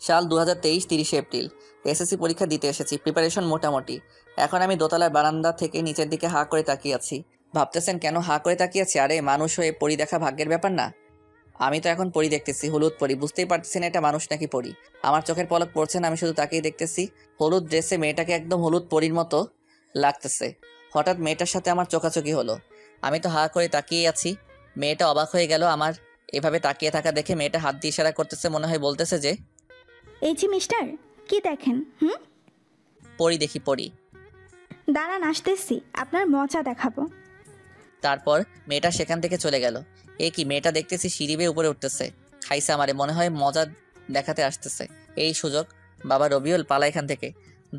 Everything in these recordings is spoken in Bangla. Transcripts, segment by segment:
সাল 2023 30 এপ্রিল। এসএসসি পরীক্ষা দিতে এসেছি, প্রিপারেশন মোটামুটি। এখন আমি দোতলার বারান্দা থেকে নিচের দিকে হাঁ করে তাকিয়ে আছি। ভাবতেছেন কেন হাঁ করে তাকিয়ে আছি? আরে মানুষ হয়ে পরি দেখা ভাগ্যের ব্যাপার না? আমি তো এখন পরি দেখতেছি, হলুদ পরি। বুঝতেই পারতেছি না এটা মানুষ নাকি পরি। আমার চোখের পলক পড়ছে না, আমি শুধু তাকিয়ে দেখতেছি। হলুদ ড্রেসে মেয়েটাকে একদম হলুদ পরির মতো লাগতেছে। হঠাৎ মেয়েটার সাথে আমার চোখাচোখি হলো। আমি তো হাঁ করে তাকিয়ে আছি। মেয়েটা অবাক হয়ে গেল আমার এভাবে তাকিয়ে থাকা দেখে। মেয়েটা হাত দিয়ে ইশারা করতেছে, মনে হয় বলতেছে যে, এই যে মিস্টার, কি দেখেন? পরি দেখি পরি। দাঁড়ান, আসতেছি, আপনার মজা দেখাবো। তারপর মেয়েটা সেখান থেকে চলে গেল। এ কি, মেয়েটা দেখতেছি সিঁড়ি বেয়ে উপরে উঠতেছে। খাইছে আমারে, মনে হয় মজা দেখাতে আসতেছে। এই সুযোগ, বাবা রবিউল পালা এখান থেকে।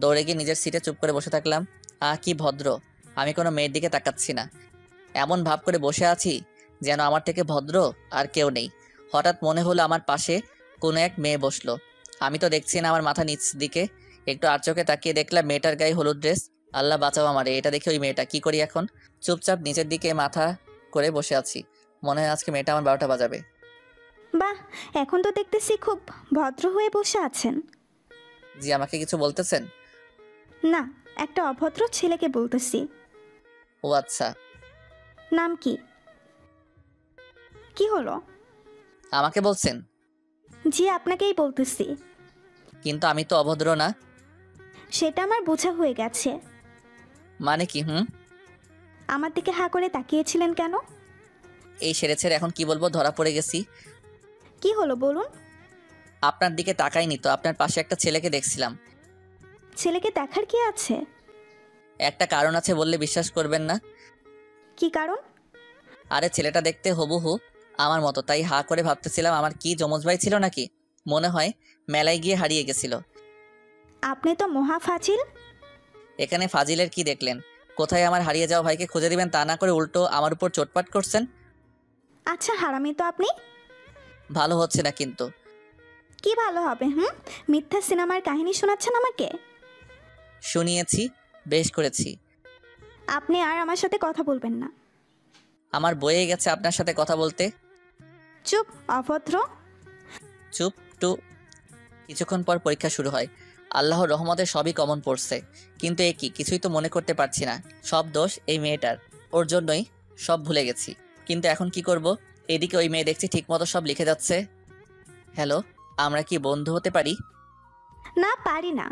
দৌড়ে গিয়ে নিজের সিটে চুপ করে বসে থাকলাম। কি ভদ্র! আমি কোনো মেয়ের দিকে তাকাচ্ছি না, এমন ভাব করে বসে আছি যেন আমার থেকে ভদ্র আর কেউ নেই। হঠাৎ মনে হলো আমার পাশে কোনো এক মেয়ে বসলো। আমি তো দেখছি না, আমার মাথা নিচ দিকে একটু আর চোখে তাকিয়ে দেখলাম মেয়েটার গায়ে হলুদ ড্রেস। আল্লাহ বাঁচাও আমারে, এটা দেখে ওই মেয়েটা। কি করি এখন? চুপচাপ নিচের দিকে মাথা করে বসে আছি। মনে হয় আজকে মেয়েটা আমার 12টা বাজাবে। বাহ, এখন তো দেখতেছি খুব ভদ্র হয়ে বসে আছেন। জি, আমাকে কিছু বলতেছেন? না, একটা অভদ্র ছেলেকে বলতেছি। ও আচ্ছা। নাম কি? কি হলো? আমাকে বলছেন? জি, আপনাকেই বলতেছি। কিন্তু আমি তো অভদ্র না। সেটা আমার বোঝা হয়ে গেছে। মানে কি? আমার দিকে হাঁ করে তাকিয়েছিলেন কেন? এই সেরেছের এখন কি বলবো, ধরা পড়ে গেছি। কি হলো বলুন? আপনার দিকে তাকাইনি তো, আপনার পাশে একটা ছেলেকে দেখছিলাম। ছেলেকে দেখার কি আছে? একটা কারণ আছে, বললে বিশ্বাস করবেন না। কি কারণ? আরে ছেলেটা দেখতে হুবহু আমার মতো, তাই হা করে ভাবতেছিলাম আমার কি যমজ ভাই ছিল নাকি। মনে হয় মেলায় গিয়ে হারিয়ে গেছিল। আপনি তো মহা ফাজিল। এখানে ফাজিলের কি দেখলেন? কোথায় আমার হারিয়ে যাওয়া ভাইকে খুঁজে দিবেন তা না করে উল্টো আমার উপর চোটপাট করছেন। আচ্ছা, হারামি তো আপনি। ভালো হচ্ছে না কিন্তু। কি ভালো হবে? মিথ্যা সিনেমার কাহিনী শোনাচ্ছেন আমাকে। শুনিয়েছি, বেশ করেছি। আপনি আর আমার সাথে কথা বলবেন না। আমার বয়ে গেছে আপনার সাথে কথা বলতে। চুপ, অভদ্র। চুপ টু। কিছুক্ষণ পর পরীক্ষা শুরু হয়। আল্লাহর রহমতে সবই কমন পড়ছে, কিন্তু এ কি, কিছুই তো মনে করতে পারছি না। সব দোষ এই মেয়েটার, ওর জন্যই সব ভুলে গেছি। কিন্তু এখন কি করব? এদিকে ওই মেয়ে দেখছি ঠিকমতো সব লিখে যাচ্ছে। হ্যালো, আমরা কি বন্ধু হতে পারি? না, পারি না।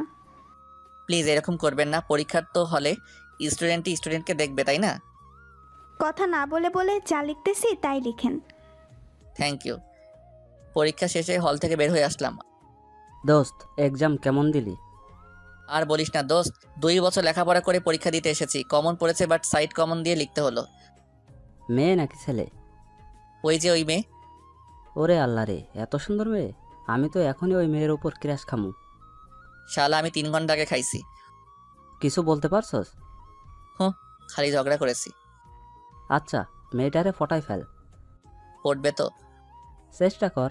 প্লিজ এরকম করবেন না। পরীক্ষার তো হলে স্টুডেন্টই স্টুডেন্টকে দেখবে, তাই না? কথা না বলে বলে যা লিখতেছি তাই লিখেন। Thank you. পরীক্ষা শেষে হল থেকে বের হয়ে আসলাম। দোস্ত, এক্সাম কেমন দিলি? আর বলিস না দোস্ত, 2 বছর লেখাপড়া করে পরীক্ষা দিতে এসেছি। কমন পড়েছে, বাট সাইড কমন দিয়ে লিখতে হলো। মেয়ে নাকি ছেলে? ওই যে ওই মেয়ে। ওরে আল্লাহ রে, এত সুন্দর মেয়ে! আমি তো এখনই ওই মেয়ের উপর ক্র্যাশ খামু। শালা আমি 3 ঘন্টা আগে খাইছি। কিছু বলতে পারছস? খালি ঝগড়া করেছি। আচ্ছা, মেয়েটারে ফটাই ফেল। পড়বে তো? চেষ্টা কর।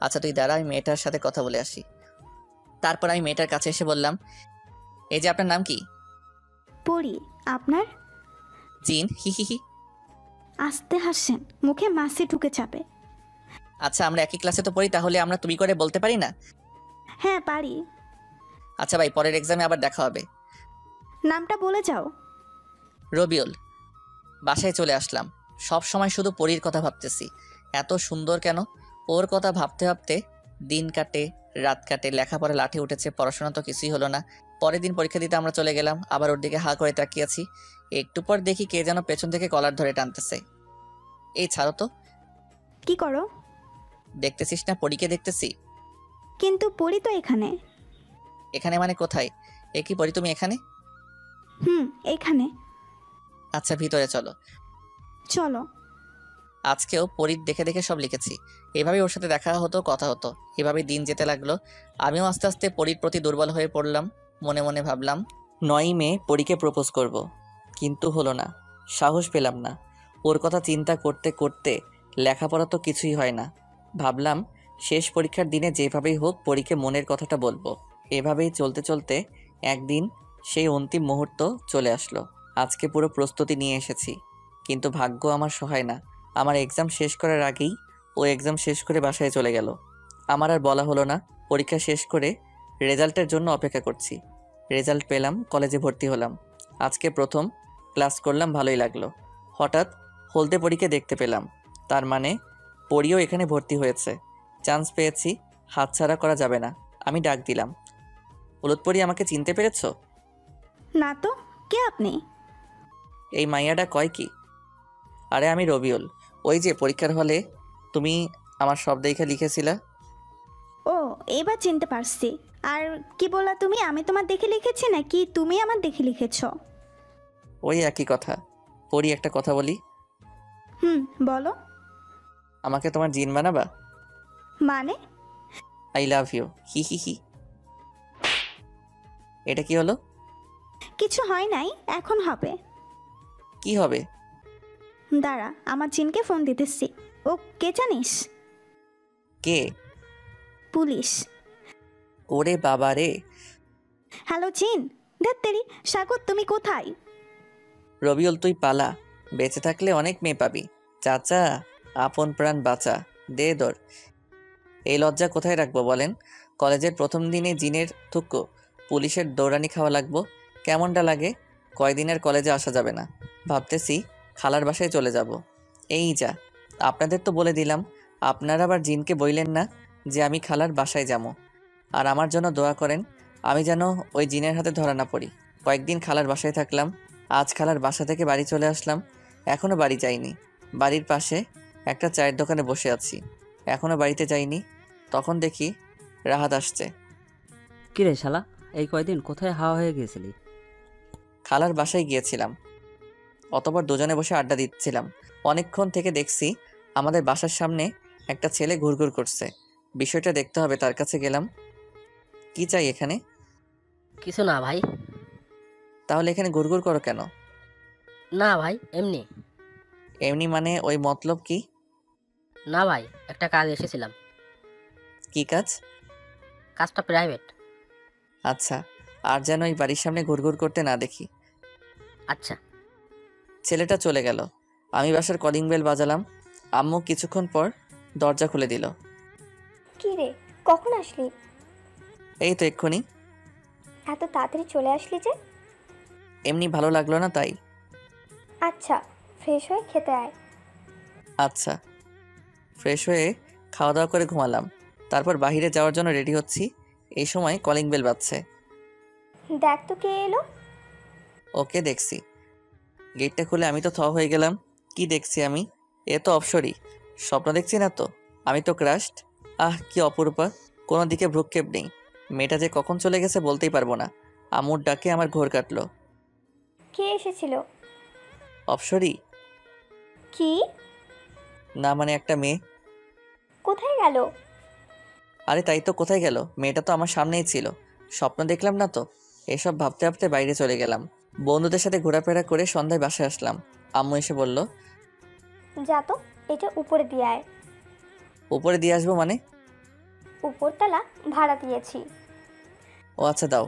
আচ্ছা তুই দাঁড়া, আমি মেয়েটার সাথে কথা বলে আসি। তারপর আমি মেয়েটার কাছে এসে বললাম, এই যে আপনার নাম কি? পড়ি। আপনার? জিন। হি হি হি। আস্তে হাসেন, মুখে মাছি ঢুকে যাবে। আচ্ছা আমরা একই ক্লাসে তো পড়ি, তাহলে আমরা তুমি করে বলতে পারি না? হ্যাঁ, পারি। আচ্ছা ভাই, পরের এক্সামে আবার দেখা হবে। নামটা বলে যাও। রবিউল। বাসায় চলে আসলাম। সব সময় শুধু পরীর কথা ভাবতেছি। এত সুন্দর কেন? ওর কথা ভাবতে ভাবতে দিন কাটে, রাত কাটে, লেখাপড়া লাঠি উঠেছে, পড়াশোনা তো কিছুই হলো না। পরের দিন পরীক্ষা দিতে আমরা চলে গেলাম। আবার ওর দিকে হা করে তাকিয়েছি। একটু পর দেখি কে যেন পেছন থেকে কলার ধরে টানতেছে। এই ছাড়ো তো। কি করো? দেখতেছিস না পরীকে দেখতেছি। কিন্তু পড়ি তো এখানে। এখানে মানে কোথায়? এ কি পরি, তুমি এখানে? এখানে। আচ্ছা ভিতরে চলো। চলো। আজকেও পরীর দেখে দেখে সব লিখেছি। এভাবেই ওর সাথে দেখা হতো, কথা হতো। এভাবেই দিন যেতে লাগলো। আমিও আস্তে আস্তে পরীর প্রতি দুর্বল হয়ে পড়লাম। মনে মনে ভাবলাম 9ই মে পরীকে প্রপোজ করব, কিন্তু হলো না। সাহস পেলাম না। ওর কথা চিন্তা করতে করতে লেখাপড়া তো কিছুই হয় না। ভাবলাম শেষ পরীক্ষার দিনে যেভাবেই হোক পরীকে মনের কথাটা বলবো। এভাবেই চলতে চলতে একদিন সেই অন্তিম মুহূর্ত চলে আসলো। আজকে পুরো প্রস্তুতি নিয়ে এসেছি, কিন্তু ভাগ্য আমার সহায় না। আমার এক্সাম শেষ করার আগেই ও এক্সাম শেষ করে বাসায় চলে গেল। আমার আর বলা হলো না। পরীক্ষা শেষ করে রেজাল্টের জন্য অপেক্ষা করছি। রেজাল্ট পেলাম, কলেজে ভর্তি হলাম। আজকে প্রথম ক্লাস করলাম, ভালোই লাগলো। হঠাৎ হলদে পরীকে দেখতে পেলাম। তার মানে পরীও এখানে ভর্তি হয়েছে। চান্স পেয়েছি, হাতছাড়া করা যাবে না। আমি ডাক দিলাম, হলুদ পরী, আমাকে চিনতে পেরেছো? না তো, কে আপনি? এই মাইয়াটা কয় কি? আরে আমি রবিউল, ওই যে পরীক্ষার হলে তুমি আমার সব দেখে লিখেছিলা। ও, এবার চিনতে পারছি। আর কি বললা তুমি? আমি তোমার দেখে লিখেছি নাকি তুমি আমার দেখে লিখেছো? ওই একই কথা। পরী, একটা কথা বলি। বলো। আমাকে তোমার জিন বানাবা? মানে? আই লাভ ইউ, হি হি হি। এটা কি হলো? কিছু হয় নাই, এখন হবে। কি হবে? দাঁড়া, আমার জিনকে ফোন দিতেছি। ও কে জানিস? কে? পুলিশ। ওরে বাবা রে। হ্যালো জিন। ধ্যাত্তেরি, স্বাগত, তুমি কোথায়? রবিউল, তুই পালা, বেঁচে থাকলে অনেক মেয়ে পাবি। চাচা, আপন প্রাণ বাঁচা, দে দর। এই লজ্জা কোথায় রাখবো বলেন? কলেজের প্রথম দিনে জিনের থুক্কো, পুলিশের দৌড়ানি খাওয়া লাগবো। কেমনটা লাগে? কয়দিনের কলেজে আসা যাবে না। ভাবতেছি খালার বাসায় চলে যাব। এই যা, আপনাদের তো বলে দিলাম, আপনারা আবার জিনকে বইলেন না যে আমি খালার বাসায় যাবো। আর আমার জন্য দোয়া করেন, আমি যেন ওই জিনের হাতে ধরা না পড়ি। কয়েকদিন খালার বাসায় থাকলাম। আজ খালার বাসা থেকে বাড়ি চলে আসলাম। এখনও বাড়ি যাইনি। বাড়ির পাশে একটা চায়ের দোকানে বসে আছি, এখনও বাড়িতে যাইনি। তখন দেখি রাহাত আসছে। কিরে শালা, এই কয়দিন কোথায় হাওয়া হয়ে গিয়েছিলি? খালার বাসায় গিয়েছিলাম, অতবার দুজনে বসে আড্ডা দিচ্ছিলাম। অনেকক্ষণ থেকে দেখছি আমাদের বাসার সামনে একটা ছেলে ঘুরঘুর করছে। বিষয়টা দেখতে হবে, তার কাছে গেলাম। কি চাই এখানে? কিছু না ভাই। তাহলে এখানে ঘুরঘুর করো কেন? না ভাই, এমনি। এমনি মানে ওই মতলব কি? না ভাই, একটা কাজ এসেছিলাম। কি কাজ? কাজটা প্রাইভেট। আচ্ছা, আর যেন ওই বাড়ির সামনে ঘুরঘুর করতে না দেখি। আচ্ছা। ছেলেটা চলে গেল। আমি বাসার কলিং বেল বাজালাম। আম্মু কিছুক্ষণ পর দরজা খুলে দিল। কি রে, কখন আসলি? এই তো এক্ষুনি। এত তাড়াতাড়ি চলে আসলি যে? এমনি ভালো লাগলো না তাই। আচ্ছা, ফ্রেশ হয়ে খেতে আয়। আচ্ছা। ফ্রেশ হয়ে খাওয়া দাওয়া করে ঘুমালাম। তারপর বাইরে যাওয়ার জন্য রেডি হচ্ছি। এই সময় কলিং বেল বাজছে। দেখ তো কে এলো। ওকে দেখছি। গেটটা খুলে আমি তো থ হয়ে গেলাম। কি দেখছি আমি? এ তো অপসরই। স্বপ্ন দেখছি না তো? আমি তো ক্রাশড। আহ, কি অপরূপা! কোনো দিকে ভ্রুক্ষেপ নেই। মেয়েটা যে কখন চলে গেছে বলতেই পারবো না। আম্মুর ডাকে আমার ঘোর কাটলো। কে এসেছিল? অপসরই কি? না, মানে একটা মেয়ে। কোথায় গেল? আরে তাই তো, কোথায় গেল? মেয়েটা তো আমার সামনেই ছিল। স্বপ্ন দেখলাম না তো। এসব ভাবতে ভাবতে বাইরে চলে গেলাম। বন্ধুদের সাথে ঘোরাফেরা করে সন্ধ্যায় বাসায় আসলাম। আম্মু এসে বলল, যা তো, এটা উপরে দিয়ে আয়। উপরে দিয়ে আসবো মানে? উপরতলা ভাড়া দিয়েছি। ও আচ্ছা, দাও।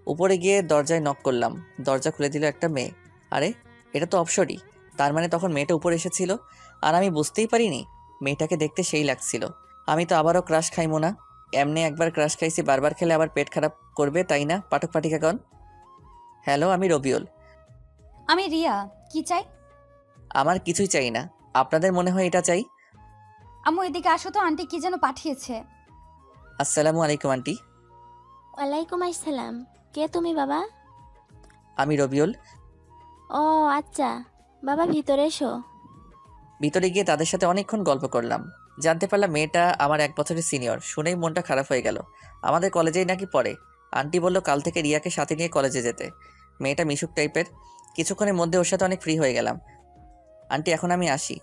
উপরে গিয়ে দরজায় নক করলাম। দরজা খুলে দিল একটা মেয়ে। আরে, এটা তো অপসরই। তার মানে তখন মেয়েটা উপরে এসেছিল আর আমি বুঝতেই পারিনি। মেয়েটাকে দেখতে সেই লাগছিল। আমি তো আবারও ক্রাশ খাইমো না। এমনি একবার ক্রাশ খাইছি, বারবার খেলে আবার পেট খারাপ করবে, তাই না পাঠক পাঠিকাগণ? হ্যালো, আমি রবিউল। আমি রিয়া। কি চাই? আমার কিছুই চাই না। আপনাদের মনে হয় এটা চাই? আম্মু এদিকে আসো তো, আন্টি কি যেন পাঠিয়েছে। আসসালামু আলাইকুম আন্টি। ওয়ালাইকুম আসসালাম। কে তুমি বাবা? আমি রবিউল। ও আচ্ছা, বাবা ভিতরে এসো। ভিতরে গিয়ে তাদের সাথে অনেকক্ষণ গল্প করলাম। জানতে পারলাম মেয়েটা আমার 1 বছরের সিনিয়র। শুনেই মনটা খারাপ হয়ে গেল। আমাদের কলেজেই নাকি পড়ে। আন্টি বলল কাল থেকে রিয়াকে সাথে নিয়ে কলেজে যেতে। মেয়েটা মিশুক টাইপের। কিছুক্ষণের মধ্যে ওর সাথে অনেক ফ্রি হয়ে গেলাম। আন্টি, এখন আমি আসি।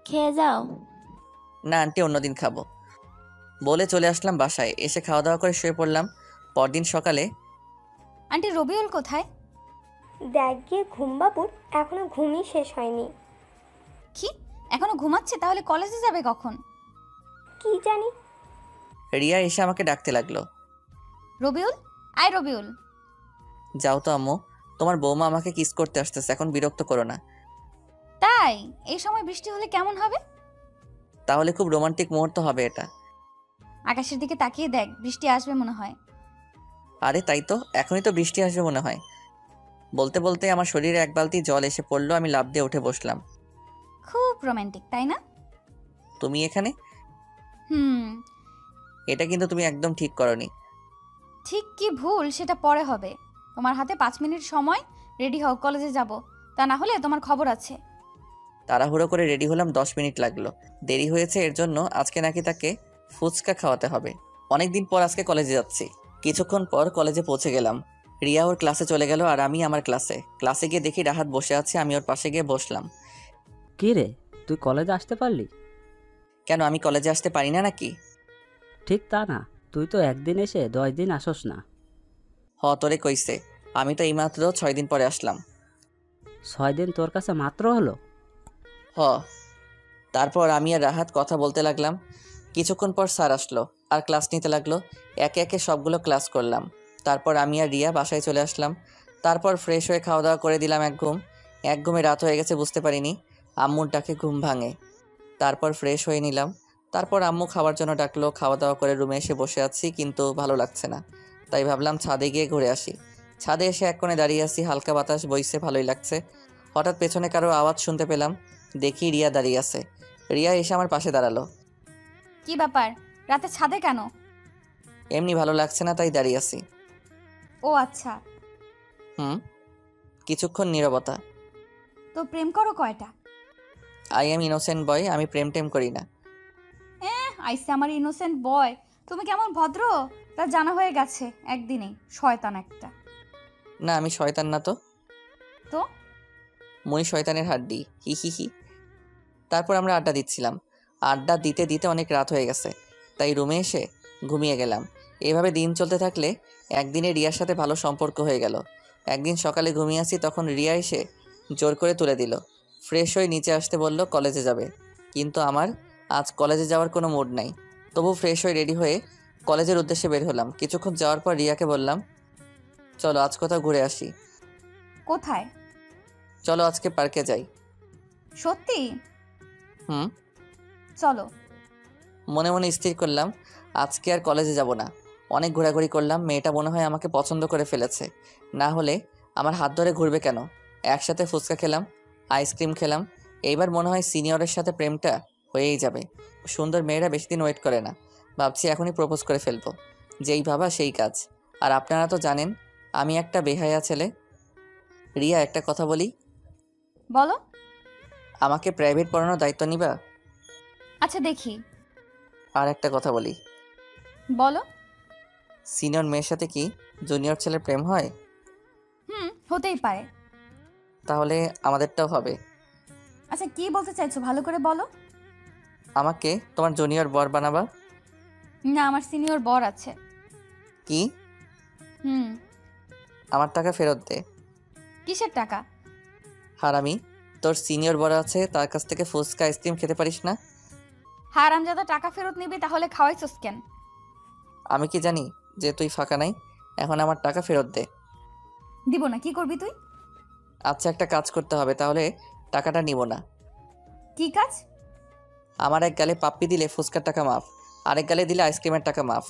খেয়ে যাও। না আন্টি, অন্যদিন খাবো বলে চলে আসলাম বাসায়। এসে খাওয়া দাওয়া করে শুয়ে পড়লাম। পরদিন সকালে, আন্টি রবিউল কোথায়? দেখ গিয়ে ঘুম বাবুর এখনো ঘুমই শেষ হয়নি। কি, এখনো ঘুমাচ্ছে? তাহলে কলেজে যাবে কখন? কি জানি। রিয়া এসে আমাকে ডাকতে লাগলো। রবিউল, আয় রবিউল। যাও তো আম্মু, তোমার বৌমা আমাকে কিস করতে আসতেছে, এখন বিরক্ত করো না। তাই? এই সময় বৃষ্টি হলে কেমন হবে? তাহলে খুব রোমান্টিক মুহূর্ত হবে এটা। আকাশের দিকে তাকিয়ে দেখ, বৃষ্টি আসবে মনে হয়। আরে তাই তো, এখনই তো বৃষ্টি আসবে মনে হয়। বলতে বলতে আমার শরীরে এক বালতি জল এসে পড়লো, আমি লাফ দিয়ে উঠে বসলাম। খুব রোমান্টিক, তাই না? তুমি এখানে? হুম। এটা কিন্তু তুমি একদম ঠিক করনি। ঠিক কি ভুল সেটা পরে হবে। তোমার হাতে 5 মিনিট সময়, রেডি হও, কলেজে যাব। তা না হলে তোমার খবর আছে। তাড়াহুড়ো করে রেডি হলাম, 10 মিনিট লাগলো। দেরি হয়েছে এর জন্য আজকে নাকি তাকে ফুচকা খাওয়াতে হবে। অনেকদিন পর আজকে কলেজে যাচ্ছি। কিছুক্ষণ পর কলেজে পৌঁছে গেলাম। রিয়া ওর ক্লাসে চলে গেল আর আমি আমার ক্লাসে গিয়ে দেখি রাহাত বসে আছে, আমি ওর পাশে গিয়ে বসলাম। কি রে, তুই কলেজে আসতে পারলি? কেন, আমি কলেজে আসতে পারি না নাকি? ঠিক তা না, তুই তো একদিন এসে 10 দিন আসস না। তোরে কইছে, আমি তো এইমাত্র 6 দিন পরে আসলাম। 6 দিন তোর কাছে মাত্র হলো? হ। তারপর আমি আর রাহাত কথা বলতে লাগলাম। কিছুক্ষণ পর স্যার আসলো আর ক্লাস নিতে লাগলো। একে একে সবগুলো ক্লাস করলাম। তারপর আমি আর রিয়া বাসায় চলে আসলাম। তারপর ফ্রেশ হয়ে খাওয়া দাওয়া করে দিলাম এক ঘুমে রাত হয়ে গেছে বুঝতে পারিনি। আম্মুর ডাকে ঘুম ভাঙে। তারপর ফ্রেশ হয়ে নিলাম। তারপর আম্মু খাওয়ার জন্য ডাকলো, খাওয়া দাওয়া করে রুমে এসে বসে আছি, কিন্তু ভালো লাগছে না। তাই ভাবলাম ছাদে গিয়ে ঘুরে আসি। ছাদে এসে এক কোণে দাঁড়িয়ে আছি, হালকা বাতাস বইছে, ভালোই লাগছে। হঠাৎ পেছনে কারো আওয়াজ শুনতে পেলাম। দেখি রিয়া দাঁড়িয়ে আছে। রিয়া এসে আমার পাশে দাঁড়ালো। কি ব্যাপার, রাতে ছাদে কেন? এমনি ভালো লাগছে না তাই দাঁড়িয়ে আছি। ও আচ্ছা। কিছুক্ষণ নীরবতা। তো প্রেম করো কয়টা? আই এম ইনোসেন্ট বয়, আমি প্রেম টেম করি না। আইসে আমার ইনোসেন্ট বয়। তুমি কেমন ভদ্র তা জানা হয়ে গেছে একদিনেই। শয়তান একটা। না, আমি শয়তান না তো। তো মই শয়তানের হাড্ডি, হি হি হি। তারপর আমরা আড্ডা দিচ্ছিলাম। আড্ডা দিতে দিতে অনেক রাত হয়ে গেছে, তাই রুমে এসে ঘুমিয়ে গেলাম। এভাবে দিন চলতে থাকলে একদিনে রিয়ার সাথে ভালো সম্পর্ক হয়ে গেল। একদিন সকালে ঘুমিয়ে আসি, তখন রিয়া এসে জোর করে তুলে দিল। ফ্রেশ হয়ে নিচে আসতে বলল, কলেজে যাবে। কিন্তু আমার আজ কলেজে যাওয়ার কোনো মুড নাই। তবু ফ্রেশ হয়ে রেডি হয়ে কলেজের উদ্দেশ্যে বের হলাম। কিছুক্ষণ যাওয়ার পর রিয়াকে বললাম, চলো আজ কোথাও ঘুরে আসি। কোথায়? চলো আজকে পার্কে যাই। সত্যি? হুম। চলো। মনে মনে স্থির করলাম আজকে আর কলেজে যাব না। অনেক ঘোরাঘুরি করলাম, মেয়েটা মনে হয় আমাকে পছন্দ করে ফেলেছে, না হলে আমার হাত ধরে ঘুরবে কেন। একসাথে ফুচকা খেলাম, আইসক্রিম খেলাম। এইবার মনে হয় সিনিয়রের সাথে প্রেমটা হয়েই যাবে। সুন্দর মেয়েরা বেশি দিন ওয়েট করে না। ভাবছি এখনই প্রপোজ করে ফেলবো। যেই ভাবা সেই কাজ। আর আপনারা তো জানেন আমি একটা বেহায়া ছেলে। রিয়া, একটা কথা বলি। বলো। আমাকে প্রাইভেট পড়ানোর দায়িত্ব নিবা? আচ্ছা দেখি। আর একটা কথা বলি। বলো। সিনিয়র মেয়ের সাথে কি জুনিয়র ছেলের প্রেম হয়? হতেই পারে। তাহলে আমাদেরটাও হবে। আচ্ছা কি বলতে চাইছো ভালো করে বলো। আমাকে তোমার জুনিয়র বর বানাবা? না, আমার সিনিয়র বর আছে। কি? হুম। আমার টাকা ফেরত দে। কিসের টাকা? হারামি, তোর সিনিয়র বর আছে, তার কাছ থেকে ফুচকা আইসক্রিম খেতে পারিস না? হারামজাদা, টাকা ফেরত নিবি তাহলে খাওয়াইছস কেন? আমি কি জানি যে তুই ফাঁকা নাই? এখন আমার টাকা ফেরত দে। দিব না, কি করবি তুই? আচ্ছা, একটা কাজ করতে হবে, তাহলে টাকাটা নিব না। কি কাজ? আমার এক গালে পাপ্পি দিলে ফুচকার টাকা মাফ, আরেক গালে দিলে আইসক্রিমের টাকা মাফ,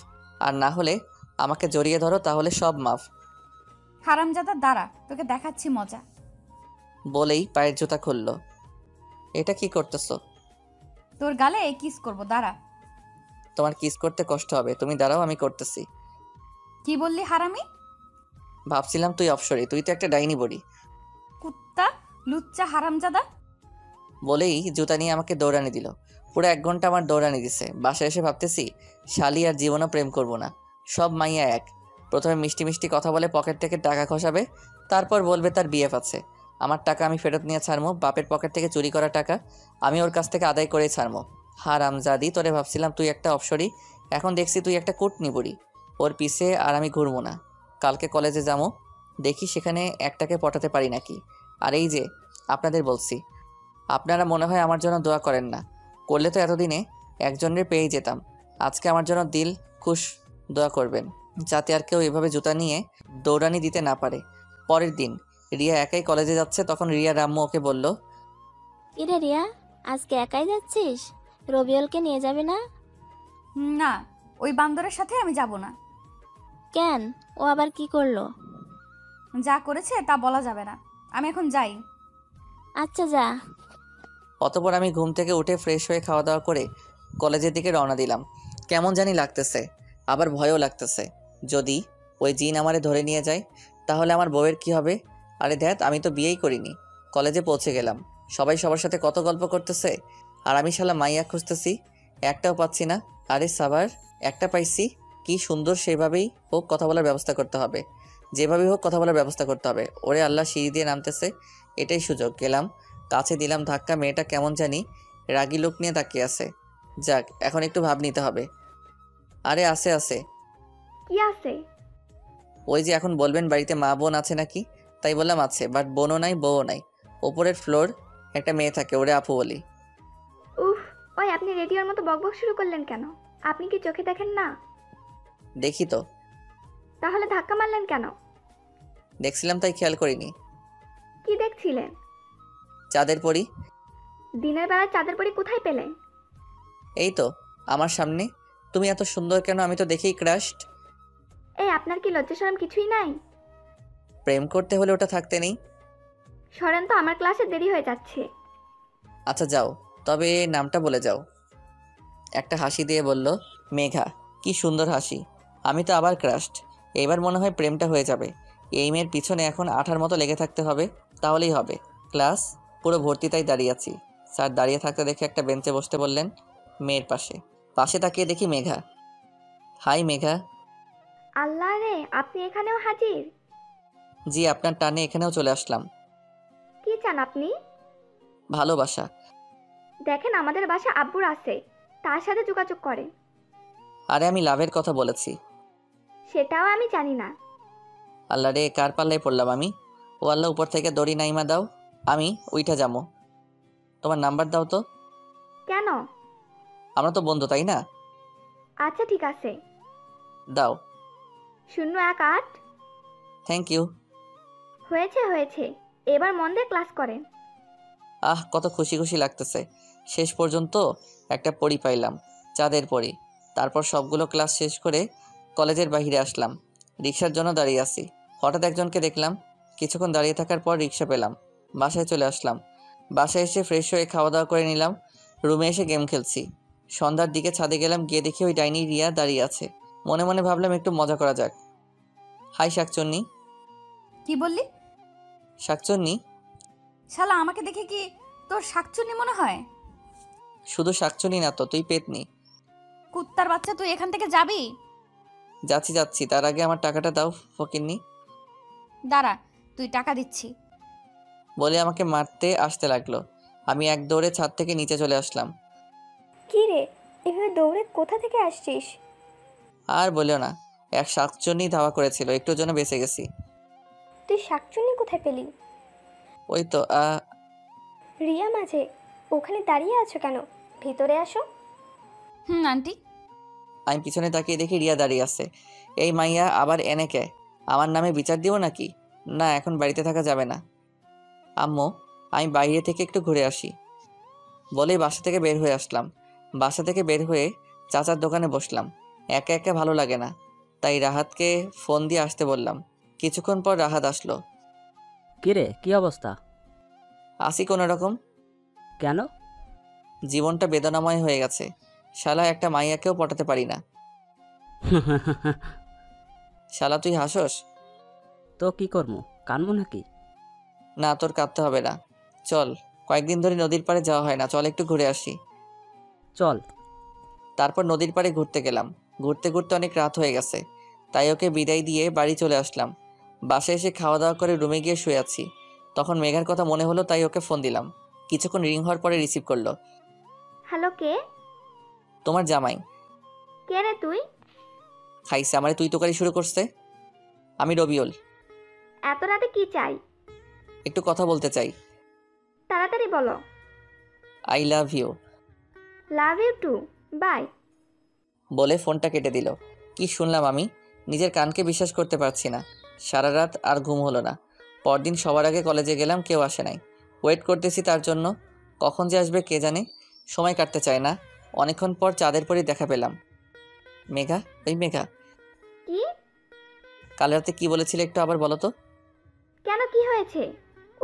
আর না হলে আমাকে জড়িয়ে ধরো, তাহলে সব মাফ। হারামজাদা দাঁড়া, তোকে দেখাচ্ছি মজা। বলেই পায়ের জুতা খুলল। এটা কি করতেছো? তোর গালে কিস করব, দাঁড়া। তোমার কিস করতে কষ্ট হবে, তুমি দাঁড়াও, আমি করতেছি। কি বললি হারামি? ভাবছিলাম তুই অপসরি, তুই তো একটা ডাইনি বড়ি। কুত্তা, লুচ্চা হারামজাদা। বলেই জুতা নিয়ে আমাকে দৌড়ানি দিল। পুরো 1 ঘন্টা আমার দৌড়ানি দিছে। বাসায় এসে ভাবতেছি শালি আর জীবনও প্রেম করব না। সব মাইয়া এক। প্রথমে মিষ্টি মিষ্টি কথা বলে পকেট থেকে টাকা খসাবে, তারপর বলবে তার বিএফ আছে। আমার টাকা আমি ফেরত নিয়ে ছাড়মো, বাপের পকেট থেকে চুরি করা টাকা আমি ওর কাছ থেকে আদায় করে ছাড়মো। হারামজাদি, তোরে ভাবছিলাম তুই একটা অপসরি, এখন দেখছি তুই একটা কুটনি বুড়ি। ওর পিছে আর আমি ঘুরবো না। কালকে কলেজে যাবো, দেখি সেখানে একটাকে পটাতে পারি নাকি। আর এই যে আপনাদের বলছি, আপনারা মনে হয় আমার জন্য দোয়া করেন না, করলে তো এতদিনে একজনের পেয়েই যেতাম। আজকে আমার জন্য দিল খুশ দোয়া করবেন, যাতে আর কেউ এভাবে জুতা নিয়ে দৌড়ানি দিতে না পারে। পরের দিন রিয়া একাই কলেজে যাচ্ছে, তখন রিয়ার আম্মু ওকে বলল, কিরে রিয়া, আজকে একাই যাচ্ছিস? রবিউলকে নিয়ে যাবি না? না, ওই বান্দরের সাথে আমি যাব না। কেন? ও আবার কি করলো? যা করেছে তা বলা যাবে না। আমি এখন যাই। আচ্ছা যা। অতঃপর আমি ঘুম থেকে উঠে ফ্রেশ হয়ে খাওয়া দাওয়া করে কলেজের দিকে রওনা দিলাম। কেমন জানি লাগতেছে, আবার ভয়ও লাগতেছে। যদি ওই জিন আমারে ধরে নিয়ে যায় তাহলে আমার বউয়ের কি হবে? আরে ধ্যাত, আমি তো বিয়েই করিনি। কলেজে পৌঁছে গেলাম, সবাই সবার সাথে কত গল্প করতেছে, আর আমি শালা মাইয়া খুঁজতেছি, একটাও পাচ্ছি না। আরে সাবার, একটা পাইছি, কি সুন্দর। সেভাবেই হোক কথা বলার ব্যবস্থা করতে হবে, যেভাবেই হোক কথা বলার ব্যবস্থা করতে হবে। ওরে আল্লাহ, সিঁড়ি দিয়ে নামতেছে, এটাই সুযোগ। গেলাম, কাছে দিলাম ধাক্কা। মেয়েটা কেমন জানি রাগী লোক নিয়ে তাকিয়ে আছে। যাক, এখন একটু ভাব নিতে হবে। আরে আছে আছে, কি আছে? ওই যে এখন বলবেন বাড়িতে মা বোন আছে নাকি, তাই বললাম আছে, বাট বোনও নাই বউও নাই। ওপরের ফ্লোর একটা মেয়ে থাকে, ওরে আপু বলি। উফ, ওই আপনি রেডিওর মতো বকবক শুরু করলেন কেন? আপনি কি চোখে দেখেন না? দেখি তো। তাহলে ধাক্কা মারলেন কেন? দেখছিলাম তাই খেয়াল করিনি। কি দেখছিলেন? চাঁদের পরি। দিনের বেলা চাঁদের পরি কোথায় পেলেন? এই তো আমার সামনে। তুমি এত সুন্দর কেন? আমি তো দেখেই ক্রাশড। এই আপনার কি লজ্জা শরম কিছুই নাই? প্রেম করতে হলে ওটা থাকতে নেই। সরেন তো, আমার ক্লাসে দেরি হয়ে যাচ্ছে। আচ্ছা যাও, তবে নামটা বলে যাও। একটা হাসি দিয়ে বলল মেঘা। কি সুন্দর হাসি। আমি তো আবার ক্রাশড। এবার মনে হয় প্রেমটা হয়ে যাবে। এই মেয়ের পিছনে এখন আঠার মতো লেগে থাকতে হবে, তাহলেই হবে। ক্লাস পুরো ভর্তি, তাই দাঁড়িয়ে আছি। স্যার দাঁড়িয়ে থাকতে দেখে একটা বেঞ্চে বসতে বললেন মেয়ের পাশে। পাশে তাকিয়ে দেখি মেঘা। হাই মেঘা। আল্লাহ রে, আপনি এখানেও হাজির? জি, আপনার টানে এখানেও চলে আসলাম। কি চান আপনি? ভালোবাসা। দেখেন, আমাদের বাসা আব্বুর আছে, তার সাথে যোগাযোগ করেন। আরে আমি লাভের কথা বলেছি। সেটাও আমি জানি না। আল্লাহ রে, কার পাল্লায় পড়লাম আমি। ও আল্লাহ, উপর থেকে দড়ি নাইমা দাও, আমি উইঠা যাবো। তোমার নাম্বার দাও তো। কেন? আমরা তো বন্ধু, তাই না? আচ্ছা ঠিক আছে। দাও। 018। Thank you. হয়েছে হয়েছে, এবার মন দিয়ে ক্লাস করেন। আহ, কত খুশি খুশি লাগতেছে। শেষ পর্যন্ত একটা পড়ি পাইলাম, চাঁদের পড়ি। তারপর সবগুলো ক্লাস শেষ করে কলেজের বাইরে আসলাম। রিক্সার জন্য দাঁড়িয়ে আছি। হঠাৎ একজনকে দেখলাম। কিছুক্ষণ দাঁড়িয়ে থাকার পর রিক্সা পেলাম, বাসায় চলে আসলাম। বাসায় এসে ফ্রেশ হয়ে খাওয়া দাওয়া করে নিলাম। রুমে এসে গেম খেলছি। সন্ধ্যার দিকে ছাদে গেলাম, গিয়ে দেখি ওই ডাইনি রিয়া দাঁড়িয়ে আছে। মনে মনে ভাবলাম একটু মজা করা যাক। হাই শাকচন্নি। কি বললি? শাকচন্নি? শালা, আমাকে দেখে কি তোর শাকচুন্নি মনে হয়? শুধু শাকচন্নি না তো, তুই পেতনি। কুত্তার বাচ্চা, তুই এখান থেকে যাবি? যাচ্ছি যাচ্ছি, তার আগে আমার টাকাটা দাও ফকিন্নি। দাঁড়া, তুই টাকা দিচ্ছি। বলে আমাকে মারতে আসতে লাগলো। আমি এক দৌড়ে ছাদ থেকে নিচে চলে আসলাম। কি রে, এভাবে দৌড়ে কোথা থেকে আসছিস? আর বলিও না, এক শাকচুন্নি ধাওয়া করেছিল, একটুর জন্য বেঁচে গেছি। তুই শাকচুন্নি কোথায় পেলি? ওই তো রিয়া মাঝে, ওখানে দাঁড়িয়ে আছো কেন? ভিতরে আসো। আন্টি। আমি পিছনে তাকিয়ে দেখি রিয়া দাঁড়িয়ে আছে। এই মাইয়া আবার এনে কে? আমার নামে বিচার দিব নাকি? না, এখন বাড়িতে থাকা যাবে না। আম্মু, আমি বাইরে থেকে একটু ঘুরে আসি বলেই বাসা থেকে বের হয়ে আসলাম। বাসা থেকে বের হয়ে চাচার দোকানে বসলাম। একা একা ভালো লাগে না, তাই রাহাতকে ফোন দিয়ে আসতে বললাম। কিছুক্ষণ পর রাহাত আসলো। কিরে, কি অবস্থা? আসি কোনো রকম। কেন? জীবনটা বেদনাময় হয়ে গেছে। শালা একটা মাইয়াকেও পটাতে পারি না। শালা তুই হাসস? তো কি করবো, কানবো নাকি? না, তোর কাঁদতে হবে না। চল, কয়েকদিন ধরে নদীর পাড়ে যাওয়া হয় না, চল একটু ঘুরে আসি। চল। তারপর নদীর পাড়ে ঘুরতে গেলাম। ঘুরতে ঘুরতে অনেক রাত হয়ে গেছে, তাই ওকে বিদায় দিয়ে বাড়ি চলে আসলাম। বাসায় এসে খাওয়া দাওয়া করে রুমে গিয়ে শুয়ে আছি। তখন মেঘার কথা মনে হলো, তাই ওকে ফোন দিলাম। কিছুক্ষণ রিং হওয়ার পরে রিসিভ করলো। হ্যালো, কে? তোমার জামাই। কে রে তুই? খাইছে আমারে তুই তোকারি শুরু করছে। আমি রবিউল। এত রাতে কি চাই? একটু কথা বলতে চাই। তাড়াতাড়ি বলো। I love you. Love you too, bye. বলে ফোনটা কেটে দিল। কি শুনলাম আমি? নিজের কানকে বিশ্বাস করতে পারছি না। সারা রাত আর ঘুম হলো না। পরদিন সবার আগে কলেজে গেলাম, কেউ আসে নাই। ওয়েট করতেছি তার জন্য, কখন যে আসবে কে জানে। সময় কাটতে চায় না। অনেকক্ষণ পর চাঁদের পরই দেখা পেলাম। মেঘা, ওই মেঘা, কি? কাল রাতে কি বলেছিলে একটু আবার বলো তো। কেন, কি হয়েছে?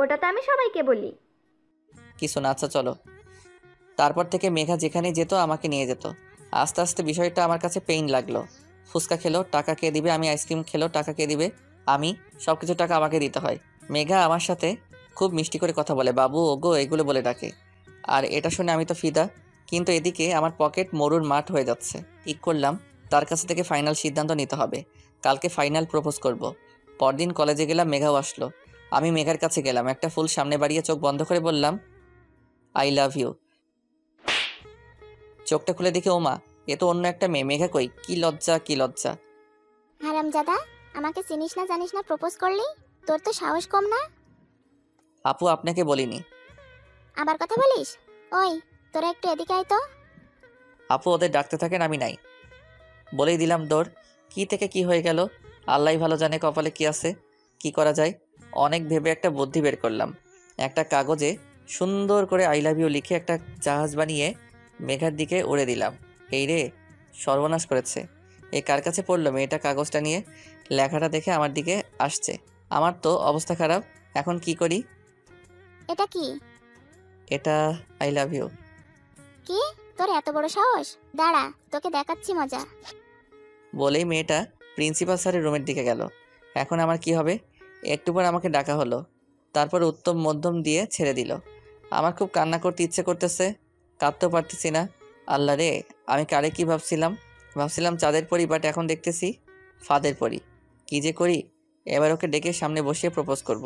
ওটা তো আমি সবাইকে বলি। কিছু না, আচ্ছা চলো। তারপর থেকে মেঘা যেখানে যেত আমাকে নিয়ে যেত। আস্তে আস্তে বিষয়টা আমার কাছে পেইন লাগলো। ফুচকা খেলো টাকা কে দিবে, আমি আইসক্রিম খেলো টাকা কে দিবে, আমি সব কিছু টাকা আমাকে দিতে হয়। মেঘা আমার সাথে খুব মিষ্টি করে কথা বলে, বাবু ওগো এগুলো বলে ডাকে। আর এটা শুনে আমি তো ফিদা। কিন্তু এদিকে আমার পকেট মরুর মাঠ হয়ে যাচ্ছে। ঠিক করলাম তার কাছে থেকে ফাইনাল সিদ্ধান্ত নিতে হবে। কালকে ফাইনাল প্রপোজ করব। পরদিন কলেজে গেলাম, মেঘাও আসলো। আমি মেঘার কাছে গেলাম, একটা ফুল সামনে বাড়িয়ে চোখ বন্ধ করে বললাম, আই লাভ ইউ। চোখটা খুলে দেখি ওমা, এ তো অন্য একটা মেয়ে। মেঘা কই? কি লজ্জা, কি লজ্জা। হারামজাদা, আমাকে চিনিস না জানিস না প্রপোজ করলি? তোর তো সাহস কম না। আপু আপনাকে বলিনি। আবার কথা বলিস? ওই, তোরা একটু এদিকে আয় তো। আপু ওদের ডাকতে থাকেন, আমি নাই। বলেই দিলাম দৌড়। কি থেকে কি হয়ে গেল আল্লাহই ভালো জানে, কপালে কি আছে। কি করা যায়? অনেক ভেবে একটা বুদ্ধি বের করলাম। একটা কাগজে সুন্দর করে আই লাভ ইউ লিখে একটা জাহাজ বানিয়ে মেঘার দিকে উড়ে দিলাম। এই রে, সর্বনাশ করেছে। এ কার কাছে পড়লো? মেয়েটা কাগজটা নিয়ে লেখাটা দেখে আমার দিকে আসছে। আমার তো অবস্থা খারাপ। এখন কি করি? এটা কি? এটা আই লাভ ইউ। কি? তোর এত বড় সাহস? দাঁড়া, তোকে দেখাচ্ছি মজা। বলেই মেয়েটা প্রিন্সিপাল স্যারের রুমের দিকে গেল। এখন আমার কি হবে? একটু পর আমাকে ডাকা হলো, তারপর উত্তম মধ্যম দিয়ে ছেড়ে দিল। আমার খুব কান্না করতে ইচ্ছে করতেছে, কাঁদতেও পারতেছি না। আল্লাহ রে, আমি কারে কি ভাবছিলাম চাঁদের পরি, বাট এখন দেখতেছি ফাদের পরি। কি যে করি? এবার ওকে ডেকে সামনে বসিয়ে প্রপোজ করব।